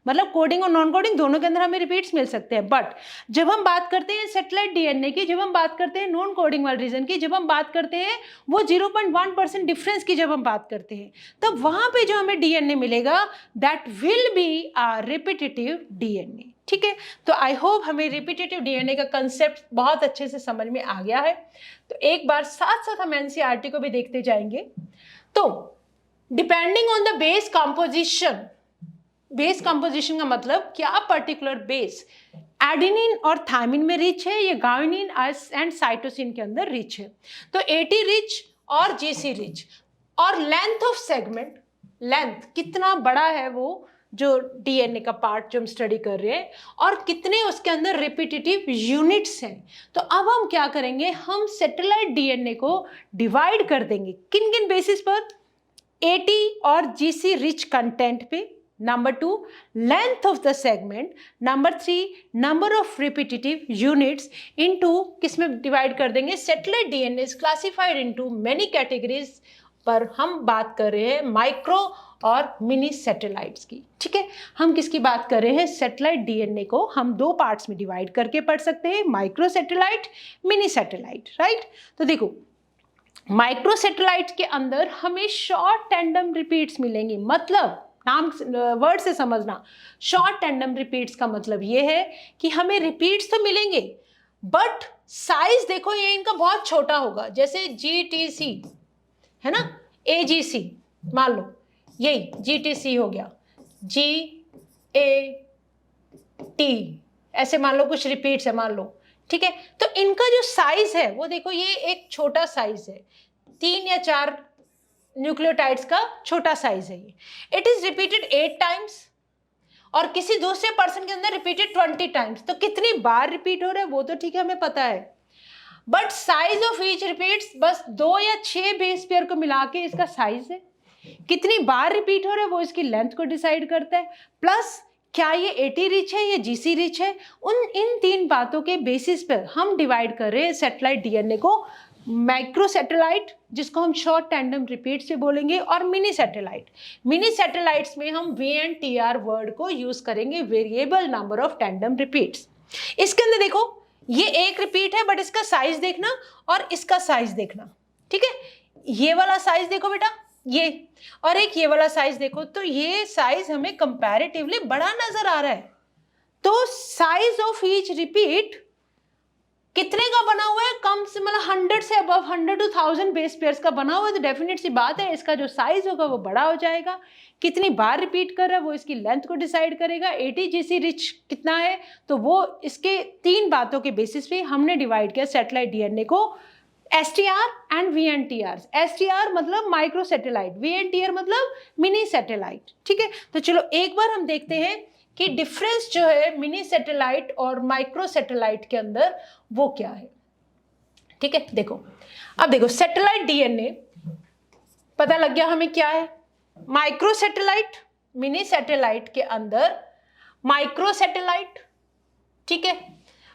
मतलब कोडिंग और नॉन कोडिंग दोनों के अंदर हमें रिपीट्स मिल सकते हैं, बट जब हम बात करते हैं सैटेलाइट डीएनए की, जब हम बात करते हैं नॉन कोडिंग वाले रीजन की, जब हम बात करते हैं वो 0.1% डिफरेंस की, जब हम बात करते हैं तब वहां पे जो हमें डीएनए मिलेगा that will be a repetitive DNA. ठीक है, तो आई होप हमें रिपीटेटिव डीएनए का कंसेप्ट बहुत अच्छे से समझ में आ गया है। तो एक बार साथ साथ हम एनसीईआरटी को भी देखते जाएंगे। तो depending on the base composition, base composition का मतलब क्या पर्टिकुलर बेस एडेनिन और थायमिन में रिच है या गाइनिन एंड साइटोसिन के अंदर रिच है। तो एटी रिच और जीसी रिच, और लेंथ ऑफ सेगमेंट, लेंथ कितना बड़ा है वो जो डीएनए का पार्ट जो हम स्टडी कर रहे हैं, और कितने उसके अंदर रिपीटेटिव यूनिट्स हैं। तो अब हम क्या करेंगे? हम सैटेलाइट डीएनए को डिवाइड कर देंगे किन किन बेसिस पर? एटी और जीसी रिच कंटेंट पे, number 2 length of the segment, number 3 number of repetitive units, into किस में डिवाइड कर देंगे? Satellite DNA is classified into many categories, पर हम बात कर रहे हैं माइक्रो और मिनी सैटेलाइट्स की। ठीक है, हम किसकी बात कर रहे हैं? सैटेलाइट डीएनए को हम दो पार्ट्स में डिवाइड करके पढ़ सकते हैं, micro satellite, mini satellite, right. तो देखो माइक्रो सैटेलाइट के अंदर हमें शॉर्ट टैंडम रिपीट्स मिलेंगी, मतलब नाम वर्ड से समझना, शॉर्ट टैंडम रिपीट्स का मतलब ये है कि हमें रिपीट्स तो मिलेंगे बट साइज देखो ये इनका बहुत छोटा होगा, जैसे GTC है ना, AGC मान लो, यही GTC हो गया, GAT, ऐसे मान लो कुछ रिपीट्स है मान लो। ठीक है, तो इनका जो साइज है वो देखो ये एक छोटा साइज है, 3 या 4 न्यूक्लियोटाइड्स का छोटा साइज है ये। इट इज रिपीटेड 8 टाइम्स और किसी दूसरे पर्सन के अंदर रिपीटेड 20 टाइम्स, तो कितनी बार रिपीट हो रहा है वो तो ठीक है, हमें पता है, but size of each repeats बस 2 या 6 बेस पेयर को मिला के इसका साइज है। कितनी बार रिपीट हो रहा है वो इसकी लेंथ को डिसाइड करता है, प्लस क्या ये एटी रिच है या जीसी रिच है। इन 3 बातों के बेसिस पर हम डिवाइड कर रहे हैं सैटेलाइट डीएनए को माइक्रो सैटेलाइट, जिसको हम शॉर्ट टैंडम रिपीट से बोलेंगे, और मिनी सैटेलाइट। मिनी सैटेलाइट्स में हम VNTR वर्ड को यूज करेंगे, variable number of tandem repeats. इसके अंदर देखो ये एक रिपीट है, बट इसका साइज देखना और इसका साइज देखना, ठीक है। ये वाला साइज देखो बेटा, ये, और एक ये वाला साइज देखो, तो ये साइज हमें कंपैरेटिवली बड़ा नजर आ रहा है। तो साइज ऑफ ईच रिपीट कितने का बना हुआ है, कम से मतलब 100 से अबव, 100 to 1000 बेस पेयर्स का बना हुआ है, तो डेफिनेट सी बात है इसका जो साइज होगा वो बड़ा हो जाएगा। कितनी बार रिपीट कर रहा है वो इसकी लेंथ को डिसाइड करेगा। ATGC रिच कितना है, तो वो इसके 3 बातों के बेसिस पे हमने डिवाइड किया सैटेलाइट डीएनए को STR एंड VNTR। STR मतलब माइक्रो सैटेलाइट, VNTR मतलब मिनी सैटेलाइट, ठीक है। तो चलो एक बार हम देखते हैं कि डिफरेंस जो है मिनी सैटेलाइट और माइक्रो सैटेलाइट के अंदर वो क्या है, ठीक है। देखो अब देखो सैटेलाइट डीएनए पता लग गया हमें क्या है। माइक्रो सैटेलाइट, मिनी सैटेलाइट के अंदर माइक्रो सैटेलाइट, ठीक है,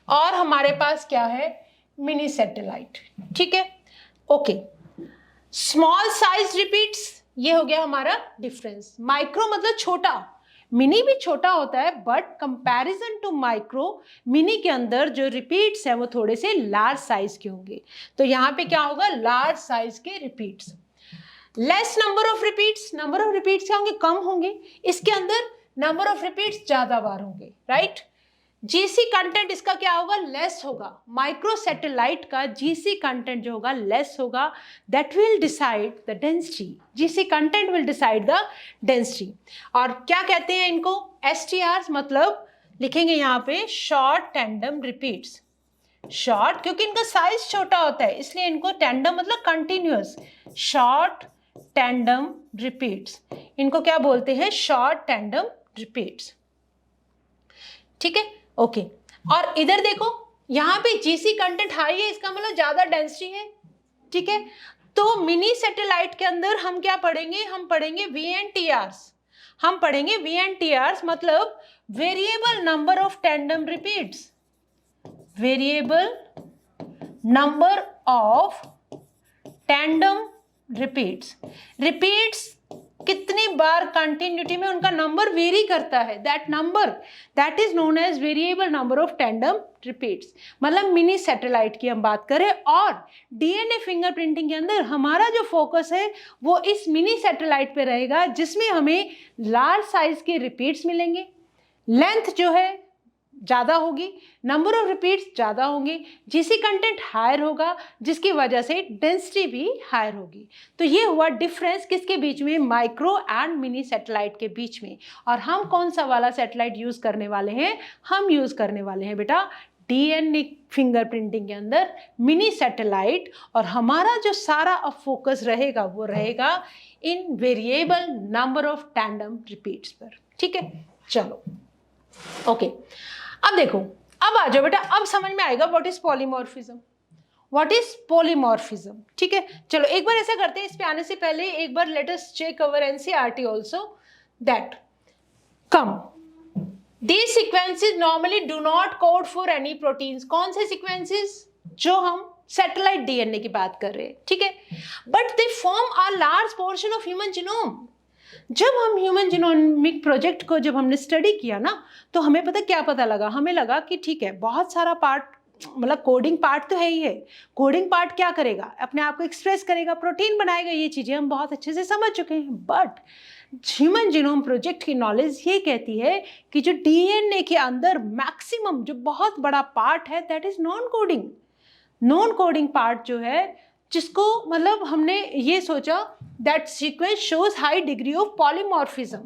और हमारे पास क्या है, मिनी सैटेलाइट, ठीक है, ओके। स्मॉल साइज रिपीट्स, ये हो गया हमारा डिफरेंस। माइक्रो मतलब छोटा, मिनी भी छोटा होता है, but comparison to micro, mini के अंदर जो रिपीट्स है वो थोड़े से लार्ज साइज के होंगे। तो यहाँ पे क्या होगा, लार्ज साइज के repeats. Less number of repeats, number of repeats क्या होंगे, कम होंगे। इसके अंदर नंबर ऑफ रिपीट्स ज्यादा बार होंगे, राइट। जीसी कंटेंट इसका क्या होगा, लेस होगा। माइक्रो सैटेलाइट का जीसी कंटेंट जो होगा लेस होगा, that will decide the density. GC content will decide the density. और क्या कहते हैं इनको, STRs, मतलब लिखेंगे यहाँ पे शॉर्ट टैंडम रिपीट्स। शॉर्ट क्योंकि इनका साइज छोटा होता है, इसलिए इनको टैंडम मतलब कंटिन्यूअस, शॉर्ट टैंडम रिपीट्स, इनको क्या बोलते हैं, शॉर्ट टैंडम रिपीट्स, ठीक है, ओके। और इधर देखो यहाँ पे जीसी कंटेंट हाई है, इसका मतलब ज्यादा डेंसिटी है, ठीक है। तो मिनी सैटेलाइट के अंदर हम क्या पढ़ेंगे, हम पढ़ेंगे VNTRs। हम पढ़ेंगे VNTRs मतलब variable number of tandem repeats, variable number of tandem repeats. Repeats कितनी बार कंटिन्यूटी में उनका नंबर वेरी करता है, that number that is known as variable number of tandem repeats. मतलब मिनी सैटेलाइट की हम बात करें, और डीएनए फिंगरप्रिंटिंग के अंदर हमारा जो फोकस है वो इस मिनी सैटेलाइट पे रहेगा, जिसमें हमें लार्ज साइज के रिपीट्स मिलेंगे, लेंथ जो है ज़्यादा होगी, नंबर ऑफ रिपीट्स ज़्यादा होंगे, जीसी कंटेंट हायर होगा, जिसकी वजह से डेंसिटी भी हायर होगी। तो ये हुआ डिफरेंस किसके बीच में, माइक्रो एंड मिनी सैटेलाइट के बीच में। और हम कौन सा वाला सैटेलाइट यूज़ करने वाले हैं, हम यूज़ करने वाले हैं बेटा डीएनए फिंगरप्रिंटिंग के अंदर मिनी सैटेलाइट। और हमारा जो सारा अब फोकस रहेगा वो रहेगा in variable number of tandem repeats पर, ठीक है। चलो ओके, अब देखो, अब आ जाओ बेटा, अब समझ में आएगा what is polymorphism, what is polymorphism, ठीक है। चलो एक बार ऐसा करते हैं, इस पे आने से पहले एक बार let us check our NCERT also that come these sequences normally do not code for any proteins. कौन से सीक्वेंसेस, जो हम सैटेलाइट डीएनए की बात कर रहे हैं, ठीक है, but they form a large portion of human genome. जब हम ह्यूमन जीनोमिक प्रोजेक्ट को जब हमने स्टडी किया ना, तो हमें पता क्या पता लगा, हमें लगा कि ठीक है बहुत सारा पार्ट, मतलब कोडिंग पार्ट तो है ही है, कोडिंग पार्ट क्या करेगा, अपने आप को एक्सप्रेस करेगा, प्रोटीन बनाएगा, ये चीज़ें हम बहुत अच्छे से समझ चुके हैं। बट ह्यूमन जीनोम प्रोजेक्ट की नॉलेज ये कहती है कि जो डीएनए के अंदर मैक्सिमम जो बहुत बड़ा पार्ट है that is non coding. Non coding part जो है, जिसको मतलब हमने ये सोचा that sequence shows high degree of polymorphism.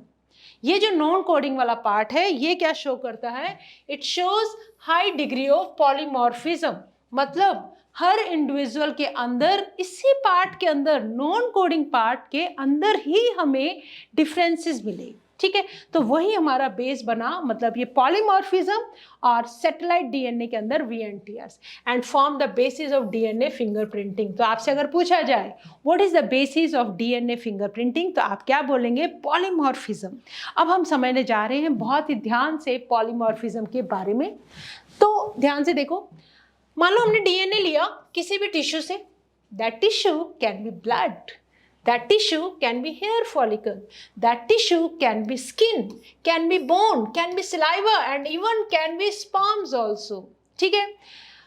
ये जो नॉन कोडिंग वाला पार्ट है ये क्या शो करता है, it shows high degree of polymorphism. मतलब हर इंडिविजुअल के अंदर, इसी पार्ट के अंदर, नॉन कोडिंग पार्ट के अंदर ही हमें डिफरेंसेस मिले। ठीक है, तो वही हमारा बेस बना, मतलब ये पॉलीमॉर्फिज्म और सैटेलाइट डीएनए के अंदर VNTRs and form the basis of DNA fingerprinting. तो आपसे अगर पूछा जाए what is the basis of DNA fingerprinting, तो आप क्या बोलेंगे? पॉलीमॉर्फिज्म। अब हम समझने जा रहे हैं बहुत ही ध्यान से पॉलीमॉर्फिज्म के बारे में। तो ध्यान से देखो, मान लो हमने डीएनए लिया किसी भी टिश्यू से, that tissue can be blood, that tissue can be hair follicle, that tissue can be skin, can be bone, can be saliva and even can be sperms also, ठीक है।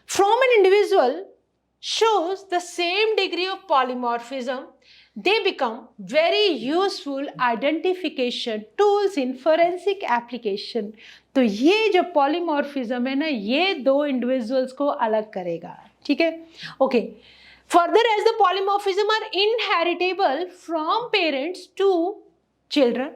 From an individual shows the same degree of polymorphism, they become very useful identification tools in forensic application। तो ये जो polymorphism है ना, ये दो इंडिविजुअल्स को अलग करेगा, ठीक है, okay. Further, as the polymorphism are inheritable from parents to children,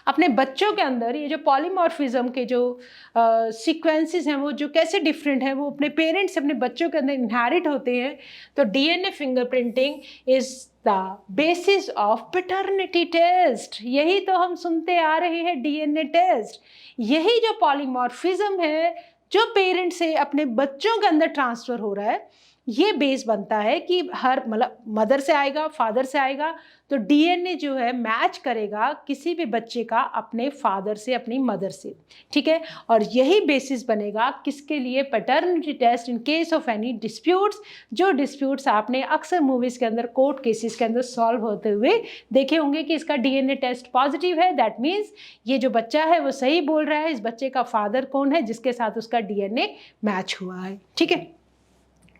अपने बच्चों के अंदर ये जो पॉलीमॉर्फिज्म के जो सीक्वेंसेस हैं वो जो कैसे डिफरेंट हैं वो अपने पेरेंट्स से अपने बच्चों के अंदर इनहेरिट होते हैं। तो DNA fingerprinting is the basis of paternity test. यही तो हम सुनते आ रहे हैं, डीएनए टेस्ट। यही जो पॉलीमॉर्फिज्म है जो पेरेंट्स से अपने बच्चों के अंदर ट्रांसफर हो रहा है, ये बेस बनता है कि हर मतलब मदर से आएगा, फादर से आएगा, तो डीएनए जो है मैच करेगा किसी भी बच्चे का अपने फादर से, अपनी मदर से, ठीक है। और यही बेसिस बनेगा किसके लिए? Paternity test in case of any disputes. जो डिस्प्यूट्स आपने अक्सर मूवीज़ के अंदर, कोर्ट केसेस के अंदर सॉल्व होते हुए देखे होंगे कि इसका डीएनए टेस्ट पॉजिटिव है, दैट मीन्स ये जो बच्चा है वो सही बोल रहा है, इस बच्चे का फादर कौन है जिसके साथ उसका डीएनए मैच हुआ है, ठीक है,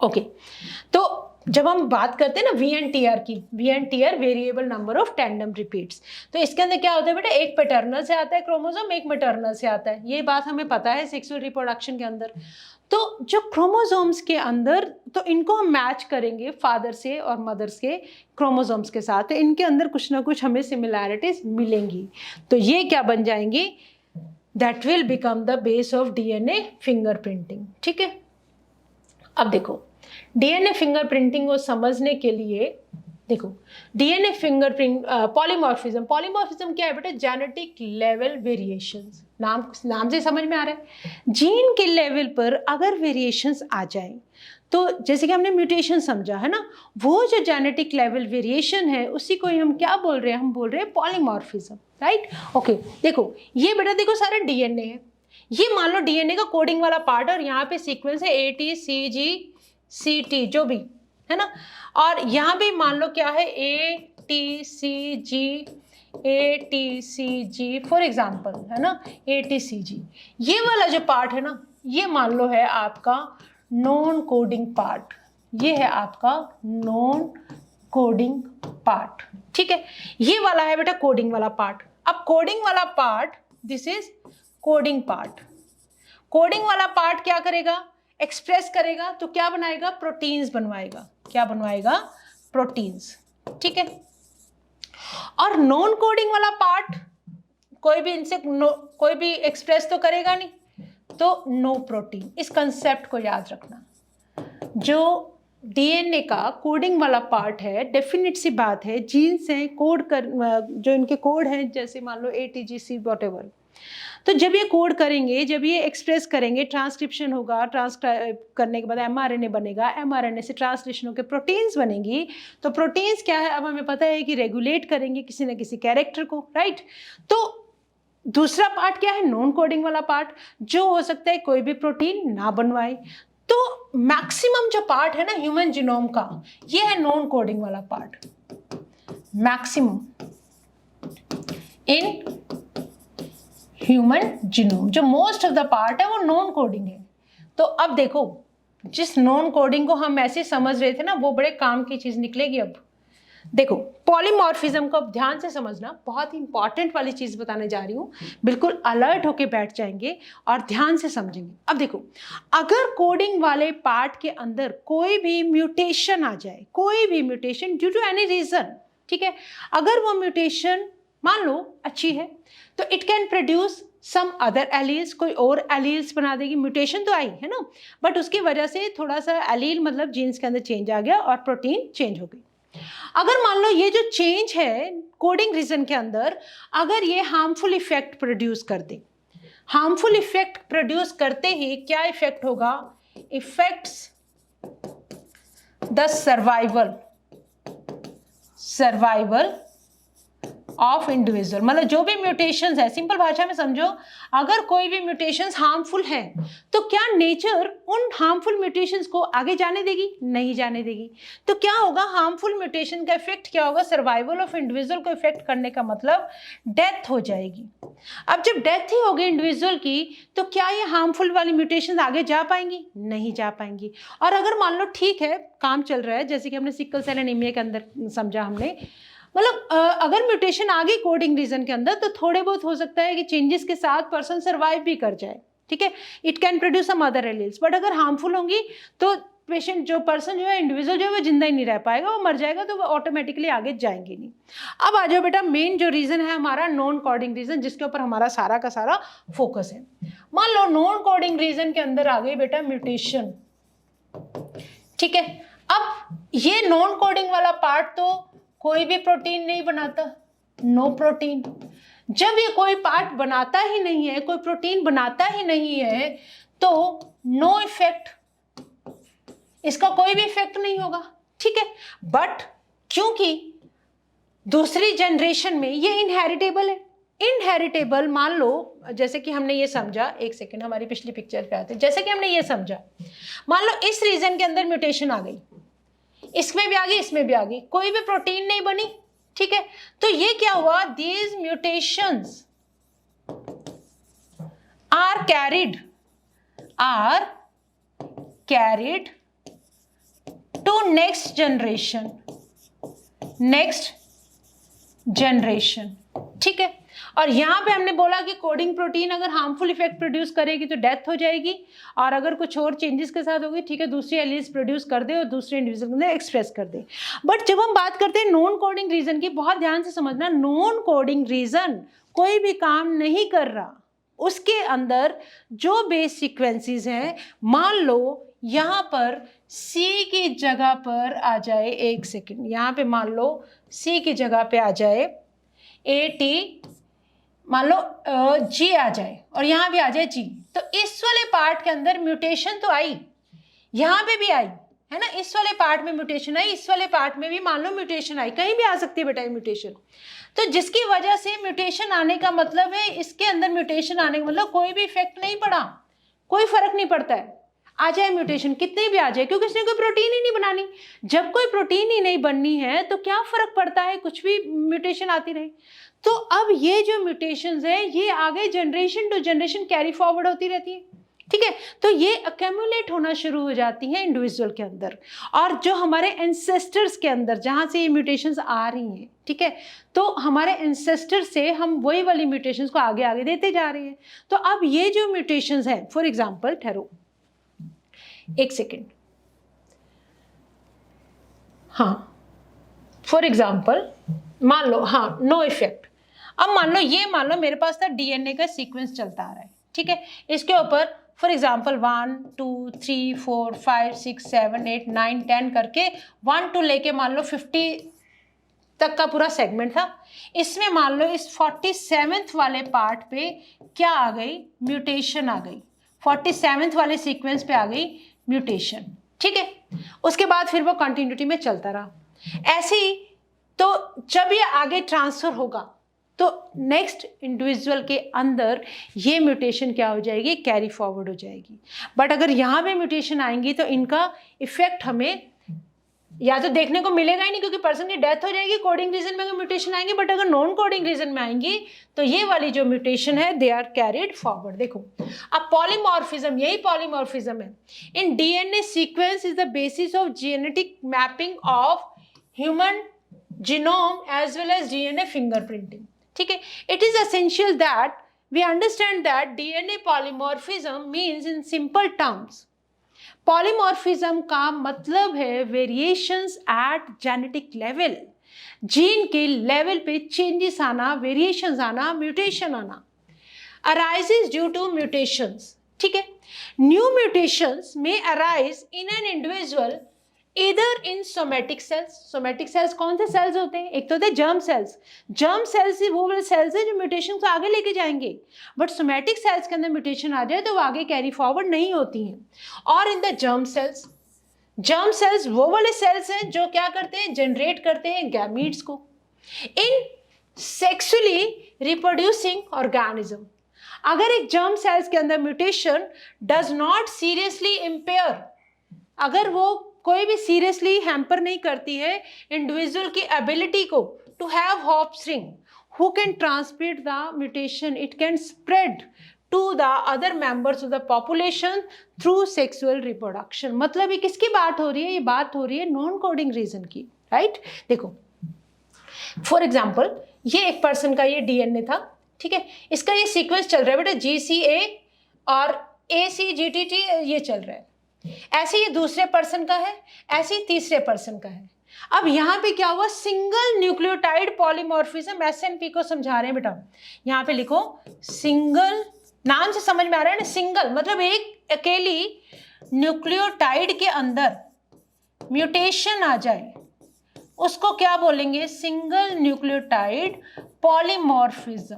ओके। तो जब हम बात करते हैं ना वीएनटीआर की, VNTR variable number of tandem repeats, तो इसके अंदर क्या होता है बेटा? एक पैटर्नल से आता है क्रोमोसोम, एक मैटर्नल से आता है। ये बात हमें पता है सेक्सुअल रिप्रोडक्शन के अंदर। तो जो क्रोमोसोम्स के अंदर, तो इनको हम मैच करेंगे फादर से और मदर्स के क्रोमोसोम्स के साथ, तो इनके अंदर कुछ ना कुछ हमें सिमिलैरिटीज मिलेंगी। तो ये क्या बन जाएंगी? That will become the base of DNA fingerprinting, ठीक है। अब देखो, डीएनए फिंगरप्रिंटिंग को समझने के लिए देखो, डीएनए फिंगरप्रिंट पॉलीमॉर्फिज्म, पॉलीमॉर्फिज्म क्या है बेटा? Genetic level variations. नाम से समझ में आ रहा है, जीन के लेवल पर अगर वेरिएशंस आ जाए, तो जैसे कि हमने म्यूटेशन समझा है ना, वो जो जेनेटिक लेवल वेरिएशन है उसी को ही हम क्या बोल रहे हैं? हम बोल रहे हैं पॉलीमॉर्फिज्म, राइट, ओके। देखो ये बेटा, देखो सारा डीएनए है, ये मान लो डीएनए का कोडिंग वाला पार्ट, और यहाँ पे सीक्वेंस है ATCG-CT जो भी है ना, और यहाँ भी मान लो क्या है? ATCG फॉर एग्जाम्पल, है ना, ATCG। ये वाला जो पार्ट है ना, ये मान लो है आपका नॉन कोडिंग पार्ट, ये है आपका नॉन कोडिंग पार्ट, ठीक है। ये वाला है बेटा कोडिंग वाला पार्ट। अब कोडिंग वाला part, this is coding part. Coding वाला पार्ट क्या करेगा? एक्सप्रेस करेगा, तो क्या बनाएगा? प्रोटीन्स बनवाएगा। क्या बनवाएगा? प्रोटीन्स, ठीक है। और नॉन कोडिंग वाला पार्ट कोई भी इनसे कोई भी एक्सप्रेस तो करेगा नहीं, तो नो प्रोटीन। इस कंसेप्ट को याद रखना। जो डीएनए का कोडिंग वाला पार्ट है, डेफिनेट सी बात है, जीन से कोड कर, जो इनके कोड हैं, जैसे मान लो ATGC वॉटेवर, तो जब ये कोड करेंगे, जब ये एक्सप्रेस करेंगे, ट्रांसक्रिप्शन होगा, ट्रांसक्राइब करने के बाद एमआरएनए बनेगा, एमआरएनए से ट्रांसलेशन होकर प्रोटीन्स बनेंगी। तो प्रोटीन्स क्या है? अब हमें पता है कि रेगुलेट करेंगे किसी न किसी कैरेक्टर को, राइट। तो दूसरा पार्ट क्या है? नॉन कोडिंग वाला पार्ट, जो हो सकता है कोई भी प्रोटीन ना बनवाए। तो मैक्सिमम जो पार्ट है ना ह्यूमन जीनोम का, ये है नॉन कोडिंग वाला part. Maximum in human genome, जो मोस्ट ऑफ द पार्ट है वो नॉन कोडिंग है। तो अब देखो, जिस नॉन कोडिंग को हम ऐसे समझ रहे थे ना, वो बड़े काम की चीज निकलेगी। अब देखो, पॉलीमॉर्फिज्म को अब ध्यान से समझना, बहुत ही इंपॉर्टेंट वाली चीज बताने जा रही हूँ। बिल्कुल अलर्ट होके बैठ जाएंगे और ध्यान से समझेंगे। अब देखो, अगर कोडिंग वाले पार्ट के अंदर कोई भी म्यूटेशन आ जाए, कोई भी mutation due to any reason, ठीक है, अगर वो म्यूटेशन मान लो अच्छी है, तो it can produce some other alleles, कोई और एलील्स बना देगी। म्यूटेशन तो आई है ना, बट उसकी वजह से थोड़ा सा एलील मतलब जीन्स के अंदर चेंज आ गया और प्रोटीन चेंज हो गई। अगर मान लो ये जो चेंज है कोडिंग रीजन के अंदर, अगर ये हार्मफुल इफेक्ट प्रोड्यूस कर दे, हार्मफुल इफेक्ट प्रोड्यूस करते ही क्या इफेक्ट होगा, effects the survival of individual, मतलब जो भी म्यूटेशंस है, सिंपल भाषा में समझो, अगर कोई भी म्यूटेशंस हार्मफुल है तो क्या नेचर उन हार्मफुल म्यूटेशंस को आगे जाने देगी, नहीं जाने देगी। तो क्या होगा, हार्मफुल म्यूटेशन का इफेक्ट क्या होगा, सर्वाइवल ऑफ इंडिविजुअल को इफेक्ट करने का मतलब डेथ हो जाएगी। अब जब डेथ ही होगी इंडिविजुअल की, तो क्या ये हार्मफुल वाली म्यूटेशन आगे जा पाएंगी, नहीं जा पाएंगी। और अगर मान लो ठीक है काम चल रहा है, जैसे कि हमने सिकल सेल एनीमिया के अंदर समझा हमने, मतलब अगर म्यूटेशन आ गई कोडिंग रीजन के अंदर तो थोड़े बहुत हो सकता है कि चेंजेस के साथ पर्सन सर्वाइव भी कर जाए, ठीक है, it can produce some other alleles. But अगर हार्मफुल होंगी तो पेशेंट जो पर्सन जो है, इंडिविजुअल जो है, वो जिंदा ही नहीं रह पाएगा, वो मर जाएगा, तो वो ऑटोमेटिकली आगे जाएंगे नहीं। अब आ जाओ बेटा, मेन जो रीजन है हमारा नॉन कोडिंग रीजन, जिसके ऊपर हमारा सारा का सारा फोकस है। मान लो नॉन कोडिंग रीजन के अंदर आ गई बेटा म्यूटेशन, ठीक है। अब ये नॉन कोडिंग वाला पार्ट तो कोई भी प्रोटीन नहीं बनाता, नो प्रोटीन। जब ये कोई पार्ट बनाता ही नहीं है, कोई प्रोटीन बनाता ही नहीं है, तो नो इफेक्ट, इसका कोई भी इफेक्ट नहीं होगा, ठीक है। बट क्योंकि दूसरी जनरेशन में ये इनहेरिटेबल है, इनहेरिटेबल, मान लो जैसे कि हमने ये समझा, एक सेकेंड हमारी पिछली पिक्चर पे आते, जैसे कि हमने ये समझा, मान लो इस रीजन के अंदर म्यूटेशन आ गई, इसमें भी आ गई, इसमें भी आ गई, कोई भी प्रोटीन नहीं बनी, ठीक है। तो ये क्या हुआ, these mutations are carried to next generation, ठीक है। और यहां पे हमने बोला कि कोडिंग प्रोटीन अगर हार्मफुल इफेक्ट प्रोड्यूस करेगी तो डेथ हो जाएगी, और अगर कुछ और चेंजेस के साथ होगी, ठीक है, दूसरी एलील्स प्रोड्यूस कर दे और दूसरे इंडिविजुअल के अंदर एक्सप्रेस कर दे। बट जब हम बात करते हैं नॉन कोडिंग रीजन की, बहुत ध्यान से समझना, नॉन कोडिंग रीजन कोई भी काम नहीं कर रहा, उसके अंदर जो बेस सीक्वेंसेस हैं, मान लो यहाँ पर सी की जगह पर आ जाए, एक सेकेंड, यहाँ पे मान लो सी की जगह पे आ जाए AT, मान लो G आ जाए, और यहाँ भी आ जाए G, तो इस वाले पार्ट के अंदर म्यूटेशन तो आई, यहाँ पे भी आई है ना, इस वाले पार्ट में म्यूटेशन आई, इस वाले पार्ट में भी मान लो म्यूटेशन आई, कहीं भी आ सकती है बेटा म्यूटेशन। तो जिसकी वजह से म्यूटेशन आने का मतलब है, इसके अंदर म्यूटेशन आने का मतलब कोई भी इफेक्ट नहीं पड़ा, कोई फर्क नहीं पड़ता है, आ जाए म्यूटेशन कितने भी आ जाए, क्योंकि इसने कोई प्रोटीन ही नहीं बनानी। जब कोई प्रोटीन ही नहीं बननी है तो क्या फर्क पड़ता है, कुछ भी म्यूटेशन आती रहे। तो अब ये जो म्यूटेशंस है, ये आगे generation to generation carry forward होती रहती है, ठीक है। तो ये अक्यूमुलेट होना शुरू हो जाती है इंडिविजुअल के अंदर, और जो हमारे एंसेस्टर्स के अंदर जहाँ से ये म्यूटेशंस आ रही हैं, ठीक है, तो हमारे एंसेस्टर से हम वही वाली म्यूटेशंस को आगे आगे देते जा रहे हैं। तो अब ये जो म्यूटेशंस हैं, फॉर एग्जाम्पल, ठहरो एक सेकेंड, हाँ, फॉर एग्जाम्पल मान लो, हाँ, नो इफेक्ट। अब मान लो मेरे पास था DNA का सीक्वेंस चलता आ रहा है, ठीक है, इसके ऊपर फॉर एग्जाम्पल 1 2 3 4 5 6 7 8 9 10 करके 1 to लेके मान लो 50 तक का पूरा सेगमेंट था। इसमें मान लो इस 47th वाले पार्ट पे क्या आ गई, म्यूटेशन आ गई, 47th वाले सीक्वेंस पे आ गई म्यूटेशन, ठीक है। उसके बाद फिर वो कंटिन्यूटी में चलता रहा ऐसे ही। तो जब ये आगे ट्रांसफर होगा तो नेक्स्ट इंडिविजुअल के अंदर ये म्यूटेशन क्या हो जाएगी, कैरी फॉरवर्ड हो जाएगी। बट अगर यहाँ पे म्यूटेशन आएंगी तो इनका इफेक्ट हमें या तो देखने को मिलेगा ही नहीं, क्योंकि पर्सन की डेथ हो जाएगी कोडिंग रीजन में अगर म्यूटेशन आएंगे। बट अगर नॉन कोडिंग रीजन में आएंगी तो ये वाली जो म्यूटेशन है दे आर कैरिड फॉरवर्ड। देखो अब पॉलीमॉर्फिज्म, यही पॉलीमॉर्फिज्म है in DNA sequence is the basis of genetic mapping of human genome as well as DNA fingerprinting, ठीक है। It is essential that we understand that DNA polymorphism means in simple terms, polymorphism का मतलब है variations at genetic level, gene के लेवल पे चेंजेस आना, वेरिएशंस आना, म्यूटेशन आना, अराइजेस ड्यू टू म्यूटेशंस, ठीक है। न्यू म्यूटेशंस में अराइज इन एन इंडिविजुअल इधर in somatic cells, somatic cells कौन से सेल्स होते हैं? एक तो होते हैं जर्म सेल्स, जर्म सेल्स ही वो वाले सेल्स हैं जो म्यूटेशन को आगे लेके जाएंगे, बट सोमेटिक सेल्स के अंदर म्यूटेशन आ जाए तो वो आगे कैरी फॉरवर्ड नहीं होती हैं। और in the germ cells, germ cells वो वाले सेल्स हैं जो क्या करते हैं? जनरेट करते हैं गैमीट्स को। इन सेक्सुअली रिप्रोड्यूसिंग ऑर्गेनिज्म, अगर एक जर्म सेल्स के अंदर mutation does not seriously empire, अगर वो कोई भी सीरियसली हैम्पर नहीं करती है इंडिविजुअल की एबिलिटी को to have offspring who can transmit the mutation, it can spread to the other members of the population through sexual reproduction. मतलब ये किसकी बात हो रही है? ये बात हो रही है नॉन कोडिंग रीजन की, राइट? देखो फॉर एग्जाम्पल ये एक पर्सन का ये डीएनए था, ठीक है, इसका ये सीक्वेंस चल रहा है बेटा, GCA और ACGTT ये चल रहा है। ऐसे ये दूसरे पर्सन का है, ऐसे ही तीसरे पर्सन का है। अब यहाँ पे क्या हुआ? सिंगल न्यूक्लियोटाइड पॉलीमॉर्फिज्म, SNP को समझा रहे हैं बेटा। यहाँ पे लिखो सिंगल, नाम से समझ में आ रहा है ना, सिंगल मतलब एक अकेली न्यूक्लियोटाइड के अंदर म्यूटेशन आ जाए उसको क्या बोलेंगे? Single nucleotide polymorphism,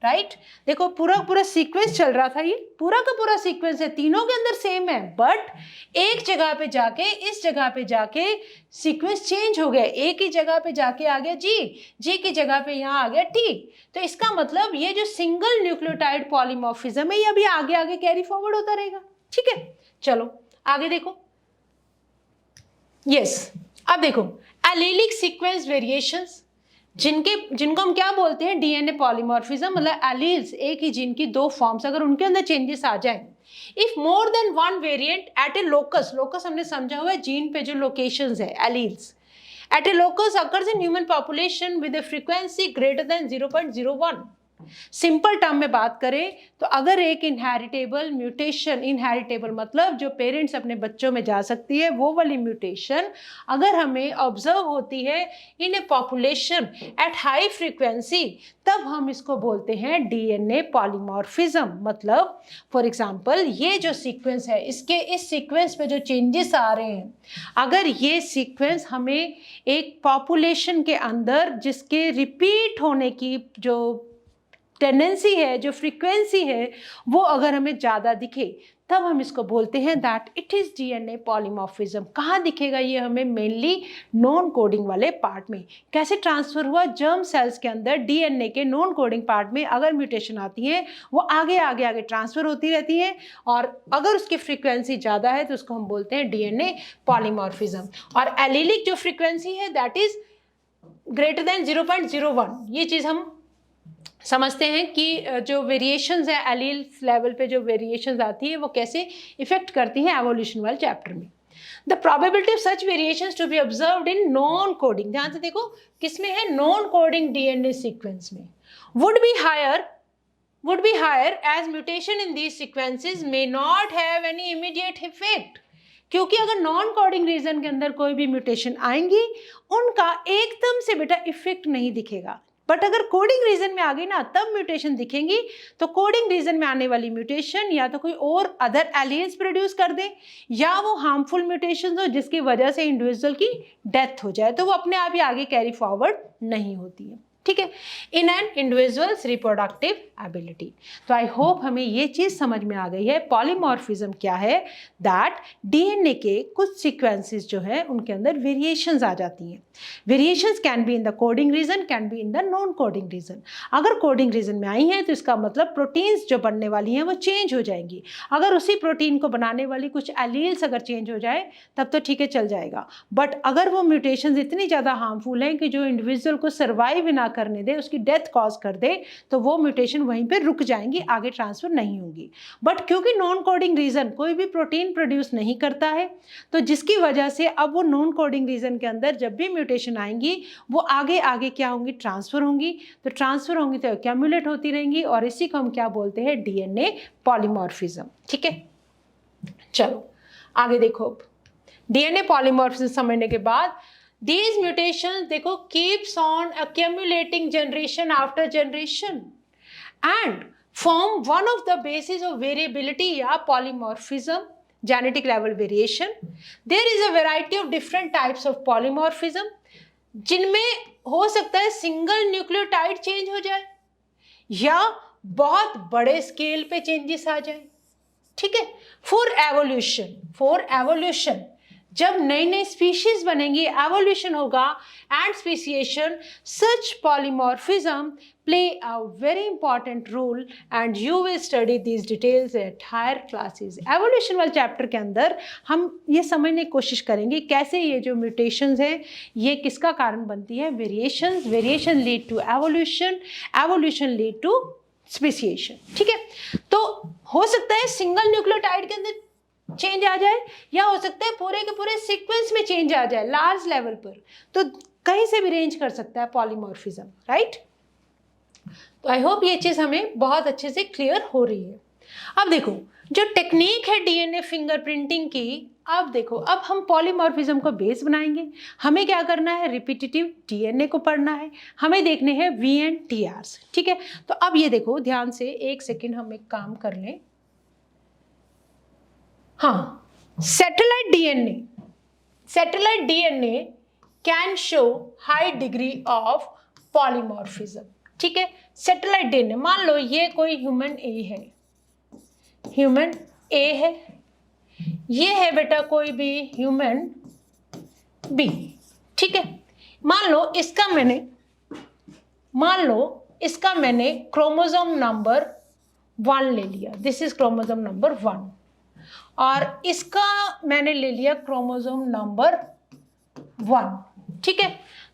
right? देखो पूरा सीक्वेंस चल रहा था, ये पूरा का पूरा सीक्वेंस है, तीनों के अंदर सेम है, बट एक जगह पे जाके, इस जगह पे जाके सीक्वेंस चेंज हो गया। एक ही जगह पे जाके आ गया जी की जगह पे यहाँ आ गया T। तो इसका मतलब ये जो सिंगल न्यूक्लियोटाइड पॉलीमॉर्फिज्म है ये अभी आगे आगे कैरी फॉरवर्ड होता रहेगा, ठीक है? चलो आगे देखो, यस अब देखो एलीलिक सीक्वेंस वेरिएशंस, जिनको हम क्या बोलते हैं? डीएनए पॉलीमॉर्फिज्म, मतलब एलील्स, एक ही जीन की दो फॉर्म्स, अगर उनके अंदर चेंजेस आ जाए, if more than one variant at a locus, locus हमने समझा हुआ है जीन पे जो लोकेशंस है alleles, at a locus occurs in human population with a frequency greater than 0.01। Simple term में बात करें तो अगर एक इनहेरिटेबल म्यूटेशन, इनहेरिटेबल मतलब जो पेरेंट्स अपने बच्चों में जा सकती है, वो वाली म्यूटेशन अगर हमें ऑब्जर्व होती है in a population at high frequency, तब हम इसको बोलते हैं डीएनए पॉलीमॉर्फिज्म। मतलब फॉर एग्जांपल ये जो सीक्वेंस है, इसके इस सीक्वेंस पे जो चेंजेस आ रहे हैं, अगर ये सीक्वेंस हमें एक पॉपुलेशन के अंदर जिसके रिपीट होने की जो टेंडेंसी है, जो फ्रीक्वेंसी है, वो अगर हमें ज़्यादा दिखे, तब हम इसको बोलते हैं that it is DNA polymorphism. कहाँ दिखेगा ये हमें? मेनली नॉन कोडिंग वाले पार्ट में। कैसे ट्रांसफ़र हुआ? जर्म सेल्स के अंदर डीएनए के नॉन कोडिंग पार्ट में अगर म्यूटेशन आती है वो आगे आगे आगे ट्रांसफ़र होती रहती है, और अगर उसकी फ्रीक्वेंसी ज़्यादा है तो उसको हम बोलते हैं डीएनए पॉलीमॉर्फिज्म। और एलीलिक जो फ्रीक्वेंसी है दैट इज़ ग्रेटर देन 0.01, ये चीज़ हम समझते हैं कि जो वेरिएशंस है एलील लेवल पे, जो वेरिएशंस आती है वो कैसे इफेक्ट करती हैं एवोल्यूशन वाले चैप्टर में। The probability of such variations to be observed in non coding, ध्यान से देखो किसमें है? नॉन कोडिंग डीएनए सीक्वेंस में, would be higher as mutation in these sequences may not have any immediate effect. क्योंकि अगर नॉन कोडिंग रीजन के अंदर कोई भी म्यूटेशन आएंगी उनका एकदम से बेटा इफेक्ट नहीं दिखेगा, बट अगर कोडिंग रीजन में आ गई ना तब म्यूटेशन दिखेंगी। तो कोडिंग रीजन में आने वाली म्यूटेशन या तो कोई और अदर एलियंस प्रोड्यूस कर दे, या वो हार्मफुल म्यूटेशन हो जिसकी वजह से इंडिविजुअल की डेथ हो जाए, तो वो अपने आप ही आगे कैरी फॉरवर्ड नहीं होती है, ठीक है? In an individuals reproductive ability. तो आई होप हमें ये चीज़ समझ में आ गई है पॉलीमॉर्फिज्म क्या है, दैट डीएनए के कुछ सीक्वेंसेस जो है उनके अंदर वेरिएशंस आ जाती हैं। Variations can be in the coding region, can be in the non coding region. अगर कोडिंग रीजन में आई हैं तो इसका मतलब प्रोटीन्स जो बनने वाली हैं वो चेंज हो जाएंगी। अगर उसी प्रोटीन को बनाने वाली कुछ एलील्स अगर चेंज हो जाए तब तो ठीक है, चल जाएगा, बट अगर वो म्यूटेशंस इतनी ज़्यादा हार्मफुल हैं कि जो इंडिविजुअल को सर्वाइव ना करने दे, उसकी डेथ कॉज कर दे, तो वो म्यूटेशन वहीं पे रुक जाएंगी, आगे ट्रांसफर नहीं होंगी। बट क्योंकि नॉन कोडिंग रीजन कोई भी प्रोटीन प्रोड्यूस नहीं करता है, तो जिसकी वजह से अब वो नॉन कोडिंग रीजन के अंदर जब भी म्यूटेशन आएंगी वो आगे आगे क्या होंगी? ट्रांसफर होंगी। तो ट्रांसफर होंगी तो एक्यूमुलेट होती रहेंगी, और इसी को हम क्या बोलते हैं? डीएनए पॉलीमॉर्फिज्म, ठीक है? चलो आगे देखो, डीएनए पॉलीमॉर्फिज्म समझने के बाद these mutations देखो keeps on accumulating generation after generation and form one of the basis of variability या polymorphism genetic level variation. There is a variety of different types of polymorphism, जिनमें हो सकता है सिंगल न्यूक्लियोटाइड चेंज हो जाए या बहुत बड़े स्केल पे चेंजेस आ जाए, ठीक है। फॉर एवोल्यूशन जब नई नई स्पीशीज बनेंगी, एवोल्यूशन होगा and speciation, such polymorphism play a very important role and you will study these details at higher classes. Evolution वाले चैप्टर के अंदर हम ये समझने की कोशिश करेंगे कैसे ये जो म्यूटेशंस हैं ये किसका कारण बनती है, variation lead to evolution, evolution lead to speciation, ठीक है। तो हो सकता है सिंगल न्यूक्लियोटाइड के अंदर चेंज आ जाए या हो सकता है पूरे के पूरे सीक्वेंस में चेंज आ जाए लार्ज लेवल पर, तो कहीं से भी रेंज कर सकता है पॉलीमॉर्फिज्म, राइट। तो आई होप ये चीज़ हमें बहुत अच्छे से क्लियर हो रही है। अब देखो जो टेक्निक है डीएनए फिंगरप्रिंटिंग की, अब देखो अब हम पॉलीमॉर्फिज्म को बेस बनाएंगे। हमें क्या करना है, रिपीटेटिव डीएनए को पढ़ना है, हमें देखने हैं VNTRs, ठीक है। तो अब ये देखो ध्यान से, एक सेकेंड हम एक काम कर लें। हाँ, satellite DNA can show high degree of polymorphism, ठीक है। सैटेलाइट डीएनए, मान लो ये कोई ह्यूमन ए है, ये है बेटा कोई भी ह्यूमन बी, ठीक है। मान लो इसका मैंने क्रोमोसोम नंबर 1 ले लिया, दिस इज क्रोमोसोम नंबर 1, और इसका मैंने ले लिया क्रोमोसोम नंबर 1, ठीक है।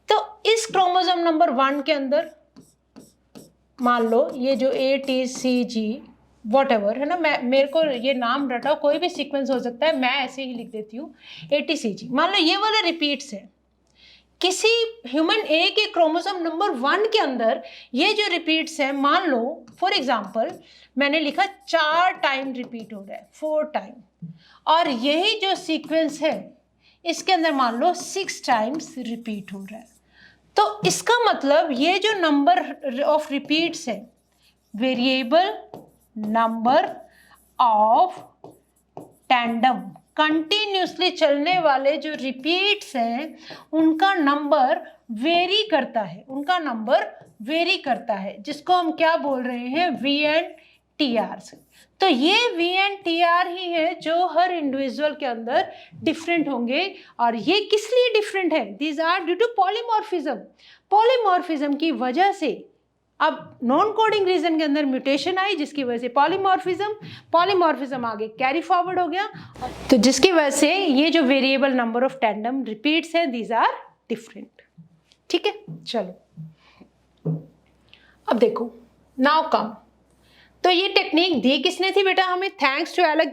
तो इस क्रोमोसोम नंबर 1 के अंदर मान लो ये जो ATCG वॉटएवर है ना, मेरे को ये नाम रटाओ, कोई भी सीक्वेंस हो सकता है, मैं ऐसे ही लिख देती हूँ ATCG। मान लो ये वाला रिपीट्स है किसी ह्यूमन ए के क्रोमोसोम नंबर 1 के अंदर, ये जो रिपीट्स है मान लो फॉर एग्जांपल मैंने लिखा 4 टाइम रिपीट हो रहा है, 4 टाइम, और यही जो सीक्वेंस है इसके अंदर मान लो 6 टाइम्स रिपीट हो रहा है। तो इसका मतलब ये जो नंबर ऑफ रिपीट्स है, variable number of tandem, continuously चलने वाले जो रिपीट्स हैं उनका नंबर वेरी करता है, जिसको हम क्या बोल रहे हैं, VNTRs। तो ये VNTR ही है जो हर इंडिविजुअल के अंदर डिफरेंट होंगे, और ये किस लिए डिफरेंट है, these are due to polymorphism की वजह से अब नॉन कोडिंग रीजन के अंदर म्यूटेशन आई, जिसकी वजह से पॉलीमॉर्फिज्म आगे कैरी फॉरवर्ड हो गया, तो जिसकी वजह से ये जो variable number of tandem repeats हैं दीज आर डिफरेंट, ठीक है। चलो अब देखो, नाउ कम, तो ये टेक्निक दी किसने थी बेटा हमें, thanks to Alec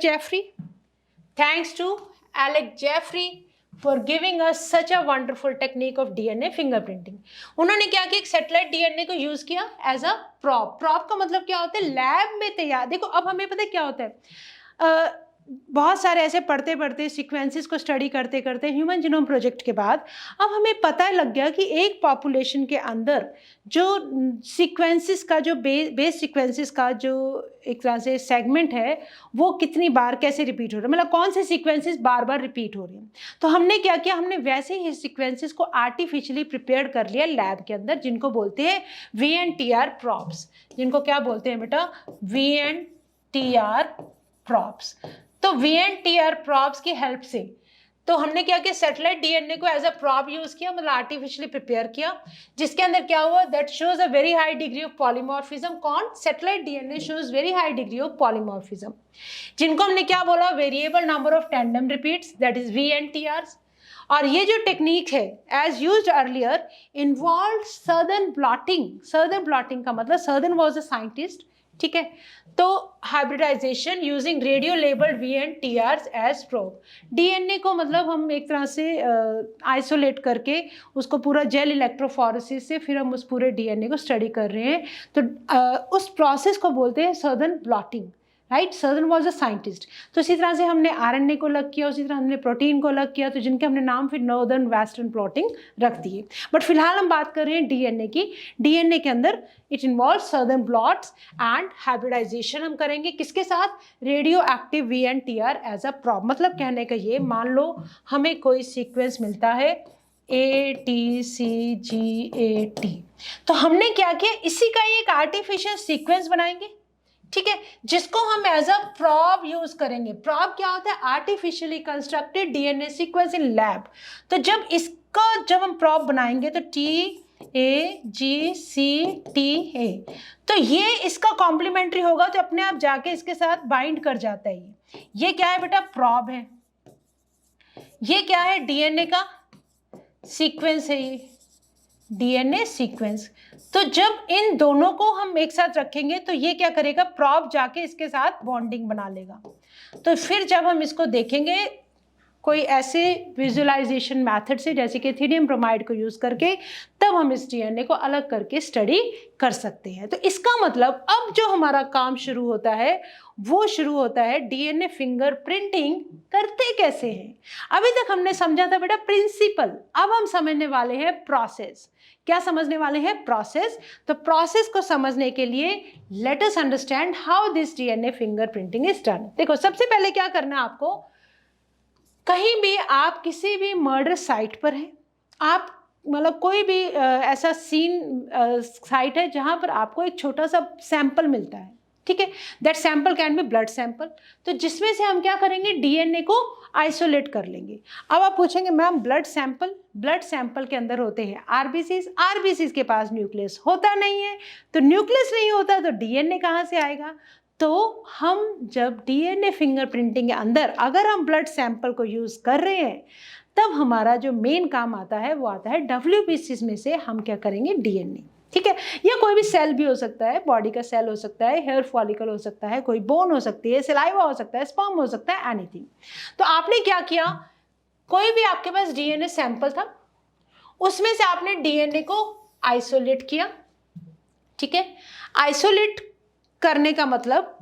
Jeffrey for giving us such a wonderful technique of DNA fingerprinting. उन्होंने क्या किया, एक सैटेलाइट डीएनए को यूज किया एज अ प्रॉप का मतलब क्या होता है, लैब में तैयार। देखो अब हमें पता है क्या होता है, बहुत सारे ऐसे पढ़ते सीक्वेंसेस को स्टडी करते ह्यूमन जीनोम प्रोजेक्ट के बाद अब हमें पता लग गया कि एक पॉपुलेशन के अंदर जो सीक्वेंसेस का जो बेस सीक्वेंसेस का जो एक तरह से सेगमेंट है वो कितनी बार कैसे रिपीट हो रहा है, मतलब कौन से सीक्वेंसेस बार बार रिपीट हो रहे हैं। तो हमने क्या किया, हमने वैसे ही सीक्वेंसेस को आर्टिफिशियली प्रिपेयर कर लिया लैब के अंदर, जिनको बोलते हैं VNTR प्रॉप्स, जिनको क्या बोलते हैं बेटा, VNTR प्रॉप्स। तो VNTR प्रॉप्स की हेल्प से तो हमने क्या किया, सैटेलाइट डीएनए को एज अ प्रॉप यूज किया, मतलब आर्टिफिशियली प्रिपेयर किया, जिसके अंदर क्या हुआ, that shows a very high degree of polymorphism. कौन, satellite DNA shows very high degree of polymorphism, जिनको हमने क्या बोला, variable number of tandem repeats, that is VNTRs। और ये जो टेक्निक है as used earlier involve southern blotting का मतलब सर्दन वाज अ साइंटिस्ट, ठीक है। तो hybridisation using radio labelled VNTRs as probe, DNA को मतलब हम एक तरह से आइसोलेट करके उसको पूरा जेल इलेक्ट्रोफोरेसिस से फिर हम उस पूरे डीएनए को स्टडी कर रहे हैं, तो उस प्रोसेस को बोलते हैं southern blotting, right, surgeon was a scientist. तो इसी तरह से हमने आरएनए को अलग किया, उसी तरह हमने प्रोटीन को अलग किया, तो जिनके हमने नाम फिर नॉर्दर्न वेस्टर्न प्लॉटिंग रख दिए। बट फिलहाल हम बात कर रहे हैं डीएनए की। डीएनए के अंदर it involve Southern blots and hybridisation हम करेंगे किसके साथ, radio active VNTR as a probe. मतलब कहने का ये, मान लो हमें कोई सीक्वेंस मिलता है ATCGAT, तो हमने क्या किया, इसी का ही एक आर्टिफिशियल सीक्वेंस बनाएंगे, ठीक है, जिसको हम एज अ प्रॉब यूज करेंगे। प्रॉब क्या होता है, artificially constructed DNA sequence in lab. तो जब हम प्रॉब बनाएंगे तो TAGCTA, तो ये इसका कॉम्प्लीमेंट्री होगा, तो अपने आप जाके इसके साथ बाइंड कर जाता है। ये क्या है बेटा, प्रॉब है। ये क्या है, डीएनए का सीक्वेंस है, ये डीएनए सीक्वेंस। तो जब इन दोनों को हम एक साथ रखेंगे तो ये क्या करेगा, प्रॉब जाके इसके साथ बॉन्डिंग बना लेगा। तो फिर जब हम इसको देखेंगे कोई ऐसे विजुअलाइजेशन मेथड से, जैसे कि एथिनियम ब्रोमाइड को यूज करके, तब हम इस डीएनए को अलग करके स्टडी कर सकते हैं। तो इसका मतलब अब जो हमारा काम शुरू होता है वो शुरू होता है डीएनए फिंगरप्रिंटिंग करते कैसे हैं। अभी तक हमने समझा था बेटा प्रिंसिपल, अब हम समझने वाले हैं प्रोसेस। क्या समझने वाले हैं, प्रोसेस। तो प्रोसेस को समझने के लिए let us understand how this DNA fingerprinting is done. देखो, सबसे पहले क्या करना है आपको, कहीं भी आप किसी भी मर्डर साइट पर हैं, आप मतलब कोई भी ऐसा सीन साइट है जहां पर आपको एक छोटा सा सैंपल मिलता है, ठीक है, that sample can be blood sample. तो जिसमें से हम क्या करेंगे, डीएनए को आइसोलेट कर लेंगे। अब आप पूछेंगे मैम ब्लड सैंपल के अंदर होते हैं आरबीसीज के पास न्यूक्लियस होता नहीं है, तो न्यूक्लियस नहीं होता तो डीएनए कहाँ से आएगा। तो हम जब डीएनए फिंगरप्रिंटिंग के अंदर अगर हम ब्लड सैंपल को यूज कर रहे हैं, तब हमारा जो मेन काम आता है वो आता है डब्ल्यूबीसीज में से हम क्या करेंगे, डीएनए, ठीक है। या कोई भी सेल भी हो सकता है, बॉडी का सेल हो सकता है, हेयर फॉलिकल हो सकता है, कोई बोन हो सकती है, सलाइवा हो सकता है, स्पर्म हो सकता है, एनीथिंग। तो आपने क्या किया, कोई भी आपके पास डीएनए सैंपल था, उसमें से आपने डीएनए को आइसोलेट किया, ठीक है। आइसोलेट करने का मतलब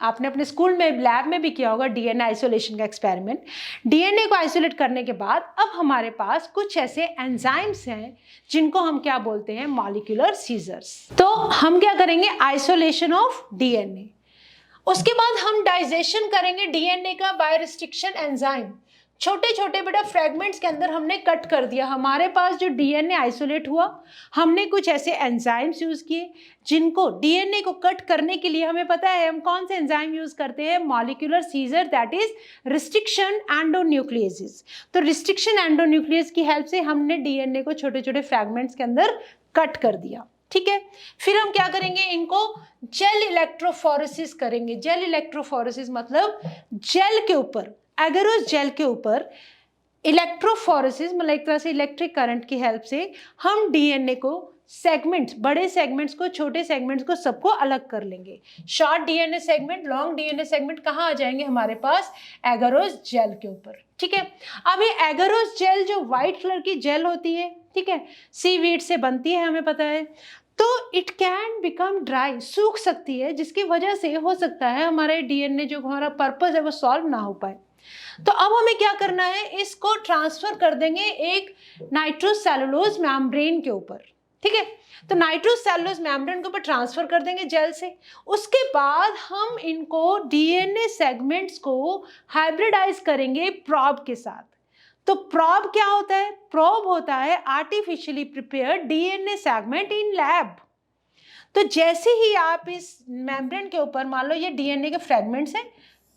आपने अपने स्कूल में लैब में भी किया होगा डीएनए आइसोलेशन का एक्सपेरिमेंट। डीएनए को आइसोलेट करने के बाद अब हमारे पास कुछ ऐसे एंजाइम्स हैं जिनको हम क्या बोलते हैं, मॉलिक्यूलर सीजर्स। तो हम क्या करेंगे, आइसोलेशन ऑफ डीएनए। उसके बाद हम डाइजेशन करेंगे डीएनए का बाय रिस्ट्रिक्शन एंजाइम। छोटे छोटे बेटा फ्रेगमेंट्स के अंदर हमने कट कर दिया। हमारे पास जो डीएनए आइसोलेट हुआ, हमने कुछ ऐसे एंजाइम्स यूज किए जिनको डीएनए को कट करने के लिए हमें पता है हम कौन से एंजाइम यूज करते हैं, molecular scissor, that is restriction endonucleases. तो रिस्ट्रिक्शन एंडोन्यूक्लियस की हेल्प से हमने डीएनए को छोटे छोटे फ्रेगमेंट्स के अंदर कट कर दिया, ठीक है। फिर हम क्या करेंगे, इनको जेल इलेक्ट्रोफोरेसिस करेंगे। जेल इलेक्ट्रोफोरेसिस मतलब जेल के ऊपर, एगरोस जेल के ऊपर इलेक्ट्रोफोरेसिस मतलब एक तरह से इलेक्ट्रिक करंट की हेल्प से हम डीएनए को सेगमेंट्स, बड़े सेगमेंट्स को, छोटे सेगमेंट्स को, सबको अलग कर लेंगे। Short DNA segment, long DNA segment कहाँ आ जाएंगे हमारे पास, एगरोस जेल के ऊपर, ठीक है। अब ये एगरोस जेल जो व्हाइट कलर की जेल होती है, ठीक है, सीवीड से बनती है हमें पता है, तो इट कैन बिकम ड्राई, सूख सकती है, जिसकी वजह से हो सकता है हमारे डीएनए जो हमारा पर्पस है वो सॉल्व ना हो पाए। तो अब हमें क्या करना है, इसको ट्रांसफर कर देंगे एक नाइट्रोसेलुलोज मेम्ब्रेन के ऊपर, ठीक है। तो नाइट्रोसेलुलोज मेम्ब्रेन के ऊपर ट्रांसफर कर देंगे जेल से। उसके बाद हम इनको डीएनए सेगमेंट्स को हाइब्रिडाइज करेंगे प्रॉब के साथ। तो प्रॉब क्या होता है, प्रॉब होता है artificially prepared DNA segment in lab. तो जैसे ही आप इस मेम्ब्रेन के ऊपर, मान लो ये डीएनए के फ्रेगमेंट्स हैं,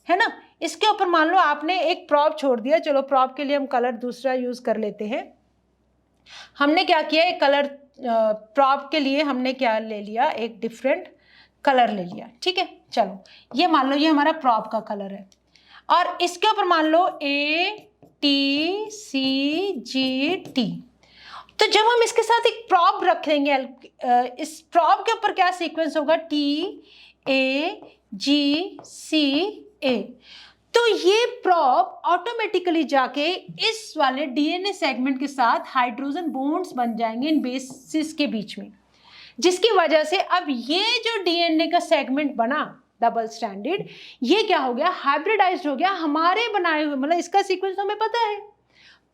है ना, इसके ऊपर मान लो आपने एक प्रॉब छोड़ दिया, चलो प्रॉब के लिए हम कलर दूसरा यूज कर लेते हैं। हमने क्या किया, एक कलर प्रॉब के लिए हमने क्या ले लिया, एक डिफरेंट कलर ले लिया, ठीक है। चलो ये मान लो ये हमारा प्रॉब का कलर है, और इसके ऊपर मान लो ATCGT। तो जब हम इसके साथ एक प्रॉब रखेंगे, इस प्रॉब के ऊपर क्या सीक्वेंस होगा, TAGCA। तो ये प्रॉब ऑटोमेटिकली जाके इस वाले डीएनए सेगमेंट के साथ हाइड्रोजन बॉन्ड्स बन जाएंगे इन बेसिस के बीच में, जिसकी वजह से अब ये जो डीएनए का सेगमेंट बना, डबल स्ट्रैंडेड, ये क्या हो गया, हाइब्रिडाइज्ड हो गया हमारे बनाए हुए, मतलब इसका सीक्वेंस हमें पता है,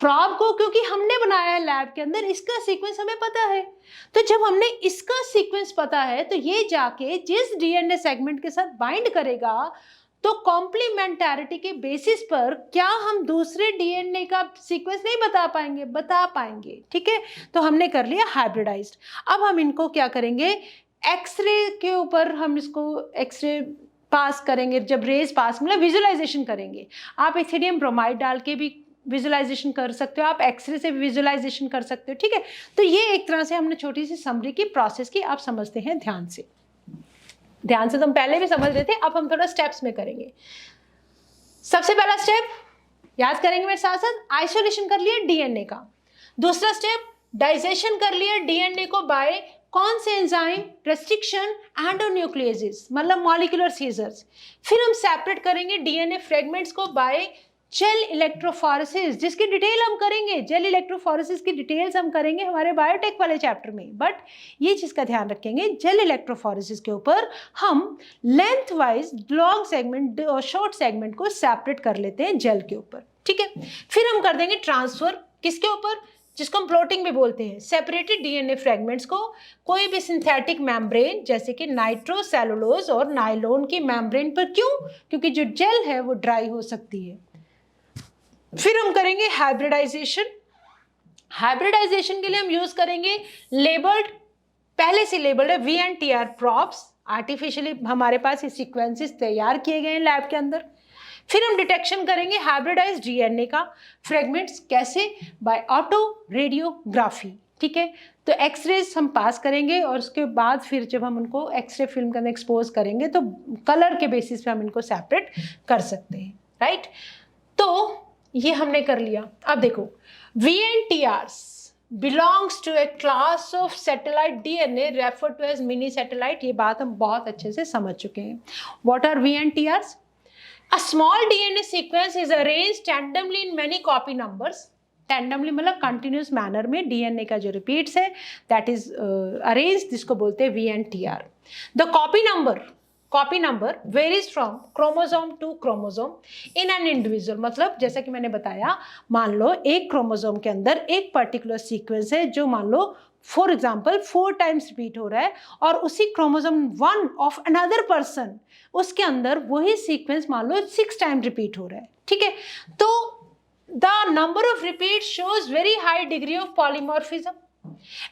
प्रॉब को क्योंकि हमने बनाया है लैब के अंदर, इसका सीक्वेंस हमें पता है। तो जब हमने इसका सीक्वेंस पता है तो ये जाके जिस डीएनए सेगमेंट के साथ बाइंड करेगा, तो कॉम्प्लीमेंटारिटी के बेसिस पर क्या हम दूसरे डीएनए का सीक्वेंस नहीं बता पाएंगे, ठीक है। तो हमने कर लिया हाइब्रिडाइज्ड। अब हम इनको क्या करेंगे, एक्सरे के ऊपर हम इसको एक्सरे पास करेंगे, जब रेज पास मतलब विजुअलाइजेशन करेंगे। आप एथिडियम ब्रोमाइड डाल के भी विजुअलाइजेशन कर सकते हो, आप एक्सरे से भी विजुअलाइजेशन कर सकते हो, ठीक है। तो ये एक तरह से हमने छोटी सी समरी की प्रोसेस की, आप समझते हैं ध्यान से। ध्यान से तो हम पहले भी समझ रहे थे, अब हम थोड़ा स्टेप्स में करेंगे। सबसे पहला स्टेप याद करेंगे मेरे साथ साथ, आइसोलेशन कर लिया डीएनए का। दूसरा स्टेप, डाइजेशन कर लिया डीएनए को बाय कौन से एंजाइम, रेस्ट्रिक्शन एंडोन्यूक्लियेजेस, मतलब मॉलिक्यूलर सीजर्स। फिर हम सेपरेट करेंगे डीएनए फ्रेगमेंट्स को बाय जेल इलेक्ट्रोफोरेसिस, जिसकी डिटेल हम करेंगे, जेल इलेक्ट्रोफोरेसिस की डिटेल्स हम करेंगे हमारे बायोटेक वाले चैप्टर में। बट ये चीज़ का ध्यान रखेंगे, जेल इलेक्ट्रोफोरेसिस के ऊपर हम लेंथ वाइज लॉन्ग सेगमेंट और शॉर्ट सेगमेंट को सेपरेट कर लेते हैं जेल के ऊपर, ठीक है। फिर हम कर देंगे ट्रांसफर किसके ऊपर, जिसको हम प्लॉटिंग भी बोलते हैं, सेपरेटेड डीएनए फ्रेगमेंट्स को कोई भी सिंथेटिक मेम्ब्रेन जैसे कि नाइट्रोसेलुलोज और नायलॉन की मेम्ब्रेन पर। क्यों? क्योंकि जो जेल है वो ड्राई हो सकती है। फिर हम करेंगे हाइब्रिडाइजेशन। हाइब्रिडाइजेशन के लिए हम यूज करेंगे लेबल्ड, पहले से लेबल्ड है VNTR प्रॉप्स, आर्टिफिशियली हमारे पास ये सीक्वेंसेस तैयार किए गए हैं लैब के अंदर। फिर हम डिटेक्शन करेंगे हाइब्रिडाइज्ड डीएनए का फ्रेगमेंट्स, कैसे, बाय ऑटो रेडियोग्राफी, ठीक है। तो एक्सरेज हम पास करेंगे और उसके बाद फिर जब हम उनको एक्सरे फिल्म के अंदर एक्सपोज करेंगे तो कलर के बेसिस पे हम इनको सेपरेट कर सकते हैं, राइट। तो ये हमने कर लिया। अब देखो, VNTRs belongs to a class of satellite DNA referred to as mini satellite, ये बात हम बहुत अच्छे से समझ चुके हैं। What are VNTRs? A small DNA sequence is arranged randomly in many copy numbers. Randomly मतलब continuous manner में DNA का जो repeats है that is arranged, जिसको बोलते हैं VNTR. The copy number varies from chromosome to chromosome in an individual, मतलब जैसा कि मैंने बताया, मान लो एक क्रोमोसोम के अंदर एक पर्टिकुलर सीक्वेंस है जो मान लो फॉर एग्जाम्पल 4 टाइम्स रिपीट हो रहा है, और उसी क्रोमोसोम 1 ऑफ अनदर पर्सन उसके अंदर वही सीक्वेंस मान लो 6 टाइम रिपीट हो रहा है, ठीक है। तो the number of repeat shows very high degree of polymorphism.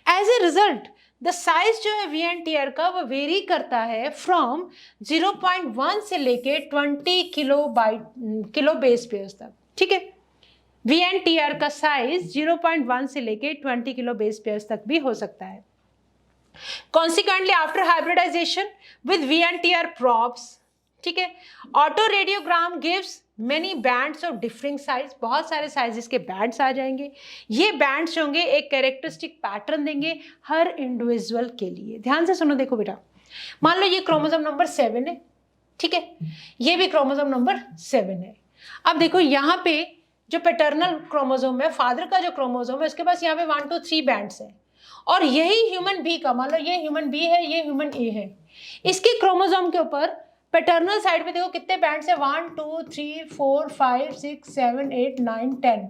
As a result the size जो है VNTR का वो वेरी करता है फ्रॉम 0.1 से लेके 20 किलो बेस पेयर्स तक, ठीक है। VNTR का साइज 0.1 से लेके 20 किलो बेस पेयर्स तक भी हो सकता है। Consequently, after hybridization with VNTR probes, ठीक है, auto radiogram gives many bands of differing size, बहुत सारे साइजेस के बैंड्स आ जाएंगे। ये बैंड्स होंगे एक कैरेक्टरिस्टिक पैटर्न देंगे हर इंडिविजुअल के लिए। ध्यान से सुनो, देखो बेटा, मान लो ये क्रोमोसोम नंबर 7 है, ठीक है, ये भी क्रोमोसोम नंबर 7 है। अब देखो यहाँ पे जो पैटर्नल क्रोमोसोम है, फादर का जो क्रोमोसोम है, उसके पास यहाँ पे 1 2 3 बैंड्स है, और यही ह्यूमन बी का, मान लो ये ह्यूमन बी है, ये ह्यूमन ए है, इसके क्रोमोसोम के ऊपर पैटर्नल साइड पे देखो कितने बैंड्स है, 1 2 3 4 5 6 7 8 9 10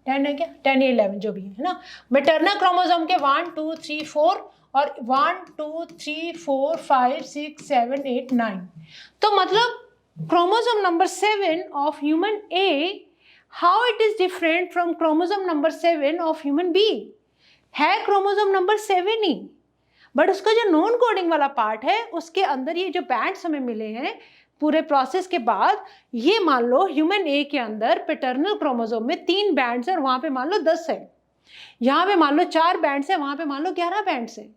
है क्या, 10 या 11 जो भी है ना। मैटरनल क्रोमोसोम के 1 2 3 4 और 1 2 3 4 5 6 7 8 9। तो मतलब chromosome number 7 of human A, how it is different from chromosome number 7 of human B. है क्रोमोसोम नंबर 7 ही, बट उसका जो नॉन कोडिंग वाला पार्ट है उसके अंदर ये जो बैंड्स हमें मिले हैं पूरे प्रोसेस के बाद, ये मान लो ह्यूमन ए के अंदर पैटर्नल क्रोमोसोम में 3 बैंड्स है और वहाँ पे मान लो 10 है, यहाँ पे मान लो 4 बैंड्स है, वहाँ पे मान लो 11 बैंड्स है।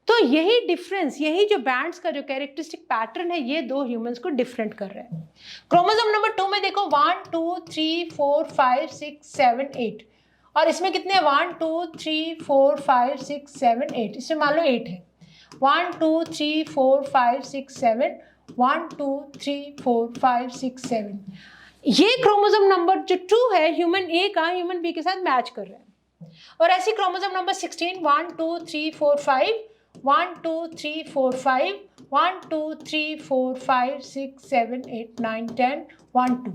तो यही डिफरेंस, यही जो बैंड्स का जो कैरेक्टरिस्टिक पैटर्न है, ये 2 ह्यूमंस को डिफरेंट कर रहे हैं। क्रोमोसोम नंबर 2 में देखो 1 2 3 4 5 6 7 8, और इसमें कितने 1 2 3 4 5 6 7 8, इसमें मान लो 8 है, 1 2 3 4 5 6 7 1 2 3 4 5 6 7। ये क्रोमोसोम नंबर जो 2 है ह्यूमन ए का ह्यूमन बी के साथ मैच कर रहा है। और ऐसी क्रोमोसोम नंबर 16 1 2 3 4 5 1 2 3 4 5 1 2 3 4 5 6 7 8 9 10 1 2।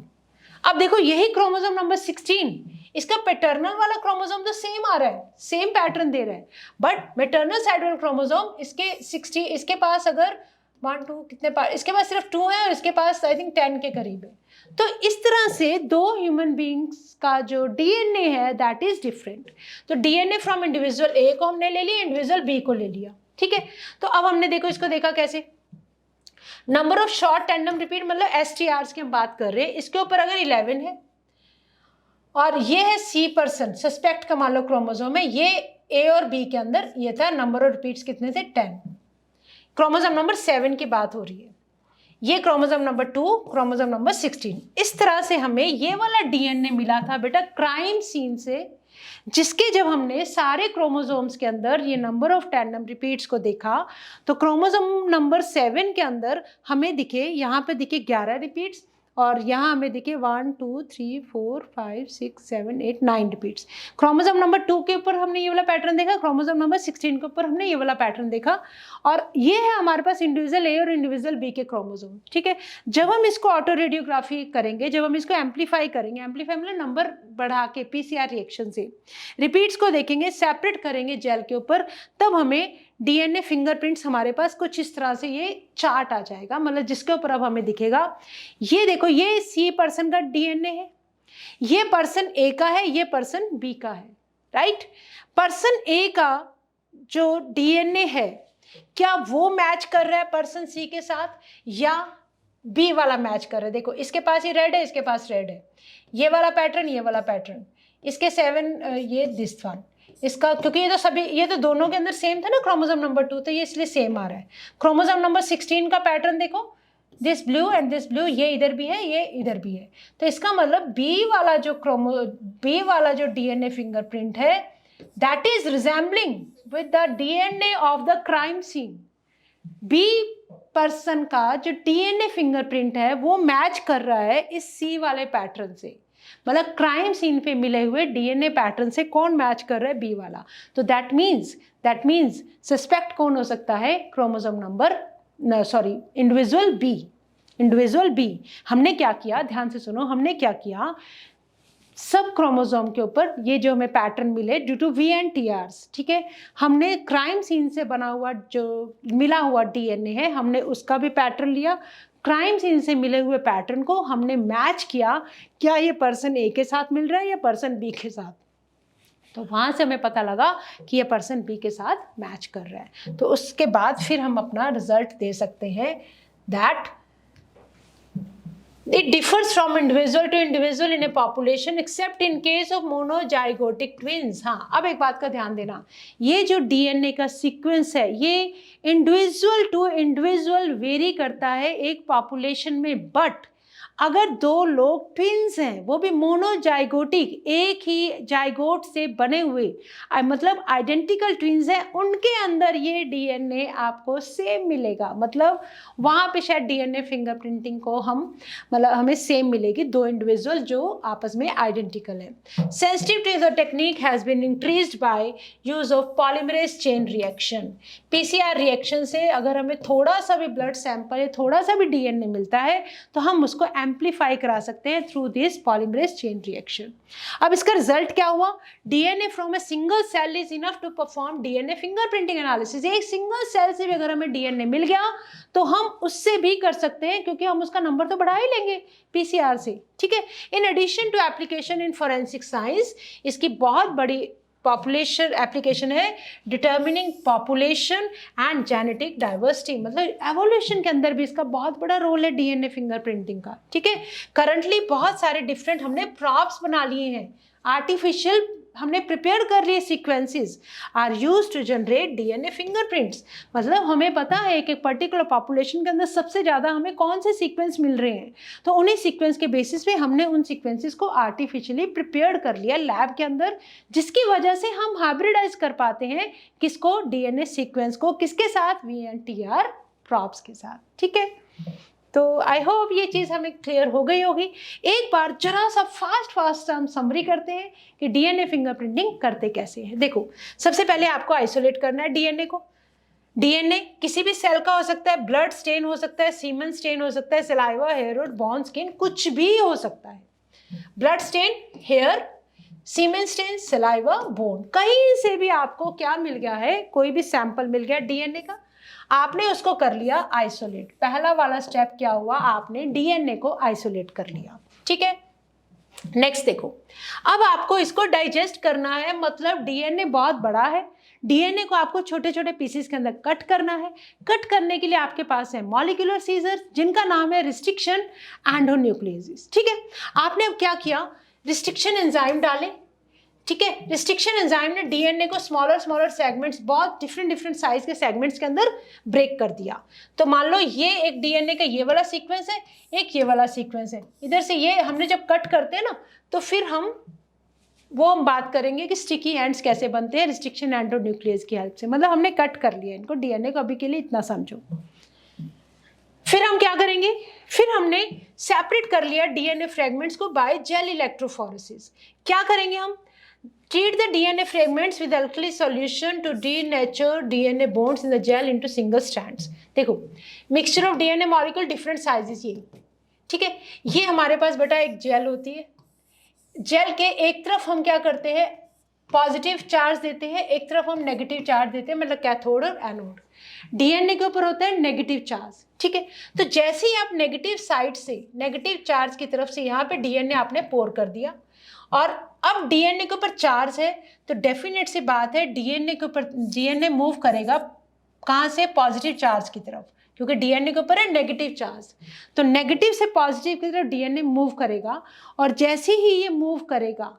अब देखो यही क्रोमोसोम नंबर 16, इसका पैटर्नल वाला क्रोमोसोम तो सेम आ रहा है, सेम पैटर्न दे रहा है, बट मैटरनल साइड वाला क्रोमोसोम इसके 60, इसके पास अगर 1 2 कितने पास, इसके पास सिर्फ 2 है और इसके पास आई थिंक 10 के करीब है। तो इस तरह से दो ह्यूमन बींग्स का जो डीएनए है दैट इज डिफरेंट। तो डीएनए फ्रॉम इंडिविजुअल ए को हमने ले लिया, इंडिविजुअल बी को ले लिया, ठीक है। तो अब हमने देखो इसको देखा कैसे, number of short tandem repeat मतलब STRs की हम बात कर रहे हैं, इसके ऊपर अगर 11 है और ये है सी पर्सन, सस्पेक्ट का मान लो क्रोमोसोम है, ये ए और बी के अंदर ये था, नंबर ऑफ रिपीट्स कितने थे 10। क्रोमोसोम नंबर 7 की बात हो रही है, ये क्रोमोसोम नंबर 2, क्रोमोसोम नंबर 16। इस तरह से हमें ये वाला डीएनए मिला था बेटा क्राइम सीन से, जिसके जब हमने सारे क्रोमोसोम्स के अंदर ये नंबर ऑफ टैंडम रिपीट्स को देखा तो क्रोमोसोम नंबर 7 के अंदर हमें दिखे, यहाँ पे दिखे 11 रिपीट्स और यहाँ हमें दिखे 1 2 3 4 5 6 7 8 9 रिपीट्स। क्रोमोसोम नंबर 2 के ऊपर हमने ये वाला पैटर्न देखा, क्रोमोसोम नंबर 16 के ऊपर हमने ये वाला पैटर्न देखा, और ये है हमारे पास इंडिविजुअल ए और इंडिविजुअल बी के क्रोमोसोम, ठीक है। जब हम इसको ऑटो रेडियोग्राफी करेंगे, जब हम इसको एम्पलीफाई करेंगे, एम्पलीफाई मतलब नंबर बढ़ा के PCR रिएक्शन से रिपीट्स को देखेंगे, सेपरेट करेंगे जेल के ऊपर, तब हमें डीएनए फिंगरप्रिंट्स हमारे पास कुछ इस तरह से ये चार्ट आ जाएगा, मतलब जिसके ऊपर अब हमें दिखेगा, ये देखो ये सी पर्सन का डीएनए है, ये पर्सन ए का है, ये पर्सन बी का है, राइट। पर्सन ए का जो डीएनए है क्या वो मैच कर रहा है पर्सन सी के साथ या बी वाला मैच कर रहा है? देखो इसके पास ही रेड है, इसके पास रेड है, ये वाला पैटर्न, ये वाला पैटर्न, इसके 7 ये दिस वन, इसका क्योंकि ये तो सभी, ये तो दोनों के अंदर सेम था ना क्रोमोसोम नंबर 2, तो ये इसलिए सेम आ रहा है। क्रोमोसोम नंबर 16 का पैटर्न देखो, this blue and this blue, ये इधर भी है, ये इधर भी है, तो इसका मतलब बी वाला जो डीएनए फिंगरप्रिंट है that is resembling with the DNA of the crime scene. B person का जो डीएनए फिंगरप्रिंट है वो मैच कर रहा है इस सी वाले पैटर्न से, मतलब क्राइम सीन पे मिले हुए डीएनए पैटर्न से कौन मैच कर रहा है? बी वाला। तो दैट मीन्स सस्पेक्ट कौन हो सकता है? Chromosome number individual B. हमने क्या किया, ध्यान से सुनो, हमने क्या किया, सब क्रोमोसोम के ऊपर ये जो हमें पैटर्न मिले ड्यू टू VNTRs, ठीक है, हमने क्राइम सीन से बना हुआ जो मिला हुआ डीएनए है हमने उसका भी पैटर्न लिया, क्राइम सीन से मिले हुए पैटर्न को हमने मैच किया, क्या ये पर्सन ए के साथ मिल रहा है या पर्सन बी के साथ, तो वहाँ से हमें पता लगा कि ये पर्सन बी के साथ मैच कर रहा है। तो उसके बाद फिर हम अपना रिजल्ट दे सकते हैं that it differs from individual to individual in a population except in case of monozygotic twins। हाँ, अब एक बात का ध्यान देना, ये जो डीएनए का सीक्वेंस है ये इंडिविजुअल टू इंडिविजुअल वेरी करता है एक पॉपुलेशन में, बट अगर दो लोग ट्विंस हैं वो भी मोनोजाइगोटिक, एक ही जाइगोट से बने हुए, मतलब आइडेंटिकल ट्विंस हैं, उनके अंदर ये डीएनए आपको सेम मिलेगा, मतलब वहाँ पे शायद डीएनए फिंगरप्रिंटिंग को मतलब हमें सेम मिलेगी, दो इंडिविजुअल जो आपस में आइडेंटिकल हैं। Sensitivity of the technique has been increased by use of polymerase chain reaction. PCR reaction से अगर हमें थोड़ा सा भी ब्लड सैंपल या थोड़ा सा भी डीएनए मिलता है तो हम उसको एम्पलीफाई करा सकते हैं through this polymerase chain reaction. अब इसका रिजल्ट क्या हुआ? DNA from a single cell is enough to perform DNA fingerprinting analysis. एक सिंगल सेल से भी अगर हमें डीएनए मिल गया तो हम उससे भी कर सकते हैं, क्योंकि हम उसका नंबर तो बढ़ा ही लेंगे PCR से, ठीक है। In addition to application in forensic science, इसकी बहुत बड़ी पॉपुलेशन एप्लीकेशन है, determining population and genetic diversity, मतलब एवोल्यूशन के अंदर भी इसका बहुत बड़ा रोल है डीएनए फिंगरप्रिंटिंग का, ठीक है। करंटली बहुत सारे डिफरेंट हमने प्रॉप्स बना लिए हैं, आर्टिफिशियल हमने प्रिपेयर कर लिए sequences are used to generate DNA fingerprints, मतलब हमें पता है एक पर्टिकुलर पॉपुलेशन के अंदर सबसे ज़्यादा हमें कौन से सीक्वेंस मिल रहे हैं, तो उन्हीं सीक्वेंस के बेसिस पे हमने उन सीक्वेंसेस को आर्टिफिशियली प्रिपेयर कर लिया लैब के अंदर, जिसकी वजह से हम हाइब्रिडाइज कर पाते हैं किसको? डीएनए सीक्वेंस को, किसके साथ? VNTR प्रॉप्स के साथ, ठीक है। तो आई होप ये चीज़ हमें क्लियर हो गई होगी। एक बार जरा सा फास्ट हम समरी करते हैं कि डीएनए फिंगरप्रिंटिंग करते कैसे हैं। देखो, सबसे पहले आपको आइसोलेट करना है डीएनए को। डीएनए किसी भी सेल का हो सकता है, ब्लड स्टेन हो सकता है, सीमन स्टेन हो सकता है, सलाइवा, हेयर और बॉन स्किन, कुछ भी हो सकता है। ब्लड स्टेन, हेयर, सीमेन स्टेन, सलाइवा, बोन, कहीं से भी आपको क्या मिल गया है, कोई भी सैंपल मिल गया डीएनए का, आपने उसको कर लिया आइसोलेट। पहला वाला स्टेप क्या हुआ, आपने डीएनए को आइसोलेट कर लिया, ठीक है। नेक्स्ट देखो, अब आपको इसको डाइजेस्ट करना है, मतलब डीएनए बहुत बड़ा है, डीएनए को आपको छोटे छोटे पीसेस के अंदर कट करना है। कट करने के लिए आपके पास है मॉलिक्यूलर सीजर, जिनका नाम है रिस्ट्रिक्शन एंडोन्यूक्लियोसिस, ठीक है। आपने अब क्या किया, रिस्ट्रिक्शन एंजाइम डाले, ठीक है। रिस्ट्रिक्शन एंजाइम ने डीएनए को स्मॉलर स्मॉलर सेगमेंट्स, बहुत डिफरेंट साइज के सेगमेंट्स के अंदर ब्रेक कर दिया। तो मान लो ये एक डीएनए का ये वाला सीक्वेंस है, एक ये वाला सीक्वेंस है, इधर से ये हमने जब कट करते हैं ना, तो फिर हम बात करेंगे कि स्टिकी एंड्स कैसे बनते हैं रिस्ट्रिक्शन एंडोन्यूक्लियस की हेल्प से। मतलब हमने कट कर लिया इनको, डीएनए को अभी के लिए इतना समझो। फिर हम क्या करेंगे, फिर हमने सेपरेट कर लिया डीएनए फ्रेगमेंट्स को बाय जेल इलेक्ट्रोफोरेसिस। क्या करेंगे हम, treat the DNA fragments with alkali solution to denature DNA bonds in the gel into single strands। देखो, mixture of DNA molecule different sizes, ये ठीक है। ये हमारे पास बेटा एक जेल होती है, जेल के एक तरफ हम क्या करते हैं, पॉजिटिव चार्ज देते हैं, एक तरफ हम नेगेटिव चार्ज देते हैं, मतलब कैथोड और एनोड। डीएनए के ऊपर होता है नेगेटिव चार्ज, ठीक है। तो जैसे ही आप नेगेटिव साइड से, नेगेटिव चार्ज की तरफ से यहाँ पे डीएनए आपने पोर कर दिया, और अब डीएनए के ऊपर चार्ज है, तो डेफिनेट सी बात है डीएनए के ऊपर, डीएनए मूव करेगा कहाँ से, पॉजिटिव चार्ज की तरफ, क्योंकि डीएनए के ऊपर है नेगेटिव चार्ज। तो नेगेटिव से पॉजिटिव की तरफ डीएनए मूव करेगा, और जैसे ही ये मूव करेगा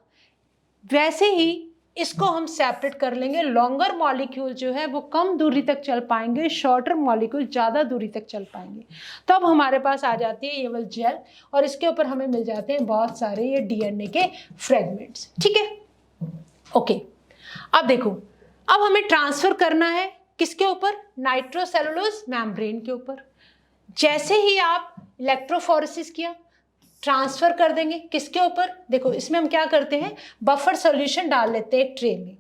वैसे ही इसको हम सेपरेट कर लेंगे। लॉन्गर मॉलिक्यूल जो है वो कम दूरी तक चल पाएंगे, शॉर्टर मॉलिक्यूल ज़्यादा दूरी तक चल पाएंगे। तब तो हमारे पास आ जाती है ये वाला जेल, और इसके ऊपर हमें मिल जाते हैं बहुत सारे ये डीएनए के फ्रेगमेंट्स, ठीक है। ओके, अब देखो, अब हमें ट्रांसफर करना है किसके ऊपर, नाइट्रोसेलुलोज मेम्ब्रेन के ऊपर। जैसे ही आप इलेक्ट्रोफोरेसिस किया, ट्रांसफर कर देंगे किसके ऊपर, देखो इसमें हम क्या करते हैं, बफर सॉल्यूशन डाल लेते हैं एक ट्रे में,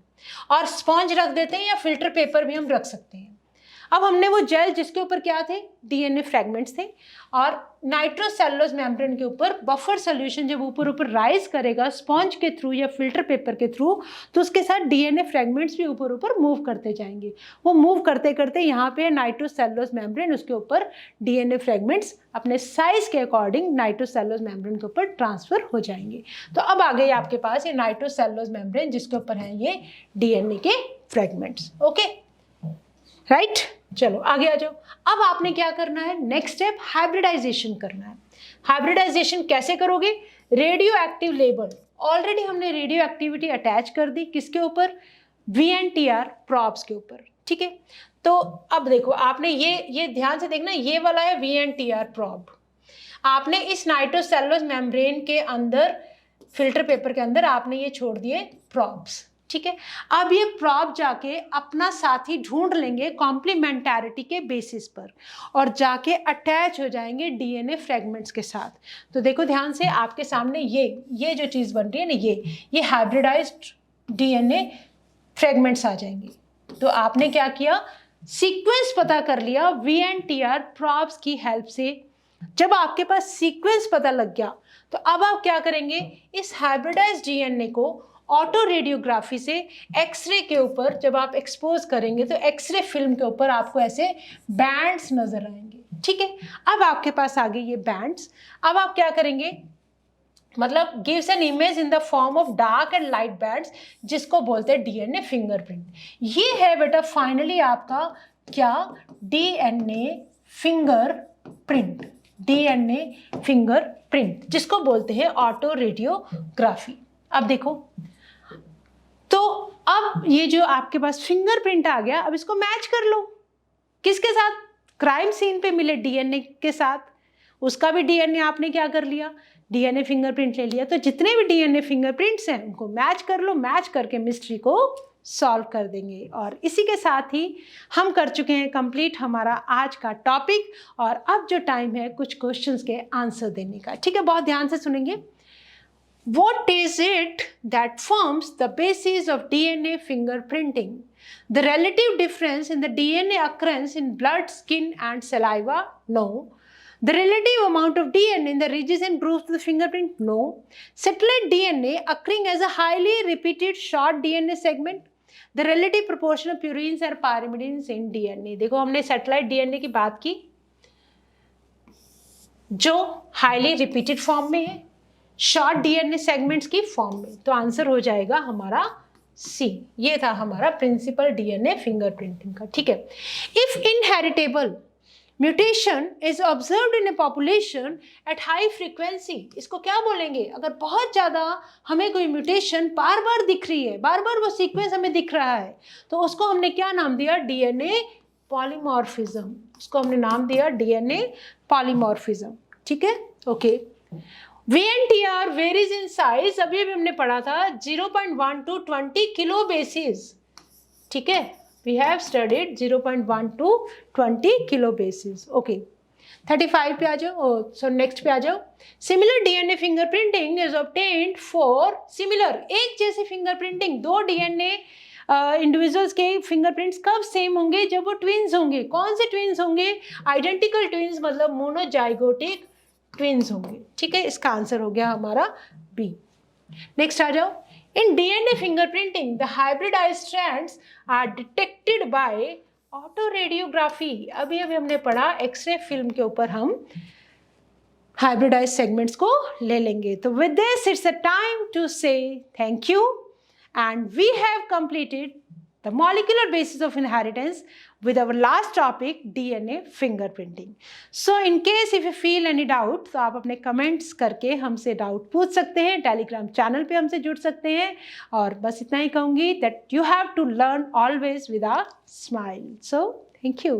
और स्पॉन्ज रख देते हैं, या फिल्टर पेपर भी हम रख सकते हैं। अब हमने वो जेल जिसके ऊपर क्या थे, डीएनए फ्रेगमेंट्स थे, और नाइट्रोसेलुलोज मेम्ब्रेन के ऊपर बफर सॉल्यूशन जब ऊपर ऊपर राइज करेगा स्पॉन्ज के थ्रू या फिल्टर पेपर के थ्रू, तो उसके साथ डीएनए फ्रेगमेंट्स भी ऊपर ऊपर मूव करते जाएंगे। वो मूव करते करते यहाँ पे नाइट्रोसेलुलोज मेम्ब्रेन, उसके ऊपर डीएनए फ्रेगमेंट्स अपने साइज के अकॉर्डिंग नाइट्रोसेलुलोज मेम्ब्रेन के ऊपर ट्रांसफर हो जाएंगे। तो अब आ गई आपके पास ये नाइट्रोसेलुलोज मेम्ब्रेन, जिसके ऊपर है ये डीएनए के फ्रेगमेंट्स। ओके, राइट, चलो आगे आ जाओ। अब आपने क्या करना है, नेक्स्ट स्टेप हाइब्रिडाइजेशन करना है। हाइब्रिडाइजेशन कैसे करोगे, रेडियो एक्टिव लेबल, ऑलरेडी हमने रेडियो एक्टिविटी अटैच कर दी किसके ऊपर, VNTR प्रॉब्स के ऊपर, ठीक है। तो अब देखो, आपने ये ध्यान से देखना, ये वाला है VNTR प्रॉब, आपने इस नाइट्रोसेलुलोज मेम्ब्रेन के अंदर, फिल्टर पेपर के अंदर आपने ये छोड़ दिए प्रॉब्स, ठीक है। अब ये प्रॉब जाके अपना साथी ढूंढ लेंगे कॉम्प्लीमेंटैरिटी के बेसिस पर, और जाके अटैच हो जाएंगे डीएनए फ्रेगमेंट्स के साथ। तो देखो ध्यान से, आपके सामने ये जो चीज़ बन रही है ना, ये हाइब्रिडाइज्ड डीएनए फ्रेगमेंट्स आ जाएंगे। तो आपने क्या किया, सीक्वेंस पता कर लिया VNTR प्रॉब्स की हेल्प से। जब आपके पास सीक्वेंस पता लग गया, तो अब आप क्या करेंगे, इस हाइब्रिडाइज्ड डीएनए को ऑटो रेडियोग्राफी से एक्सरे के ऊपर जब आप एक्सपोज करेंगे, तो एक्सरे फिल्म के ऊपर आपको ऐसे बैंड्स नजर आएंगे, ठीक है। अब आपके पास आ गए ये बैंड्स। अब आप क्या करेंगे, मतलब gives an image in the form of dark and light bands, जिसको बोलते हैं डीएनए फिंगरप्रिंट। ये है बेटा फाइनली आपका क्या, डीएनए फिंगरप्रिंट, डीएनए फिंगरप्रिंट, जिसको बोलते हैं ऑटो रेडियोग्राफी। अब देखो, तो अब ये जो आपके पास फिंगरप्रिंट आ गया, अब इसको मैच कर लो किसके साथ, क्राइम सीन पे मिले डीएनए के साथ, उसका भी डीएनए आपने क्या कर लिया, डीएनए फिंगरप्रिंट ले लिया। तो जितने भी डीएनए फिंगरप्रिंट्स हैं उनको मैच कर लो, मैच करके मिस्ट्री को सॉल्व कर देंगे। और इसी के साथ ही हम कर चुके हैं कंप्लीट हमारा आज का टॉपिक, और अब जो टाइम है कुछ क्वेश्चंस के आंसर देने का, ठीक है। बहुत ध्यान से सुनेंगे। What is it that forms the basis of DNA fingerprinting? The relative difference in the DNA occurrence in blood, skin, and saliva? No. The relative amount of DNA in the ridges and grooves of the fingerprint? No. Satellite DNA occurring as a highly repeated short DNA segment? The relative proportion of purines and pyrimidines in DNA. देखो हमने satellite DNA की बात की जो हाईली रिपीटेड फॉर्म में है, शॉर्ट डीएनए सेगमेंट्स की फॉर्म में, तो आंसर हो जाएगा हमारा सी। ये था हमारा प्रिंसिपल डीएनए फिंगरप्रिंटिंग का, ठीक है। If inheritable mutation is observed in a population at high frequency, इसको क्या बोलेंगे? अगर बहुत ज़्यादा हमें कोई म्यूटेशन बार बार दिख रही है, बार बार वो सीक्वेंस हमें दिख रहा है, तो उसको हमने क्या नाम दिया? DNA polymorphism. उसको हमने नाम दिया डीएनए पॉलीमॉर्फिज्म, ठीक है, okay. VNTR varies in size, अभी भी हमने पढ़ा था 0.1 to 20 किलो बेसिस, ठीक है। We have studied 0.1 to 20 kilo bases, okay. 35 पे आ जाओ, सो नेक्स्ट पे आ जाओ। Similar DNA fingerprinting is obtained for similar, एक जैसी फिंगरप्रिंटिंग, दो डीएनए इंडिविजुअल्स के फिंगरप्रिंट्स कब सेम होंगे? जब वो ट्विन्स होंगे। कौन से ट्विन्स होंगे? आइडेंटिकल ट्विन्स, मतलब मोनोजाइगोटिक ट्विन्स होंगे, ठीक है। इसका आंसर हो गया हमारा बी। नेक्स्ट आ जाओ। In DNA fingerprinting the hybridised strands are detected by auto radiography. अभी हमने पढ़ा एक्सरे फिल्म के ऊपर हम हाइब्रिडाइज्ड सेगमेंट्स को ले लेंगे। तो with this it's a time to say thank you, and we have completed the molecular basis of inheritance with our last topic DNA fingerprinting. So in case if you feel any doubt, तो आप अपने comments करके हमसे डाउट पूछ सकते हैं, टेलीग्राम चैनल पे हमसे जुड़ सकते हैं, और बस इतना ही कहूँगी that you have to learn always with a smile. So thank you.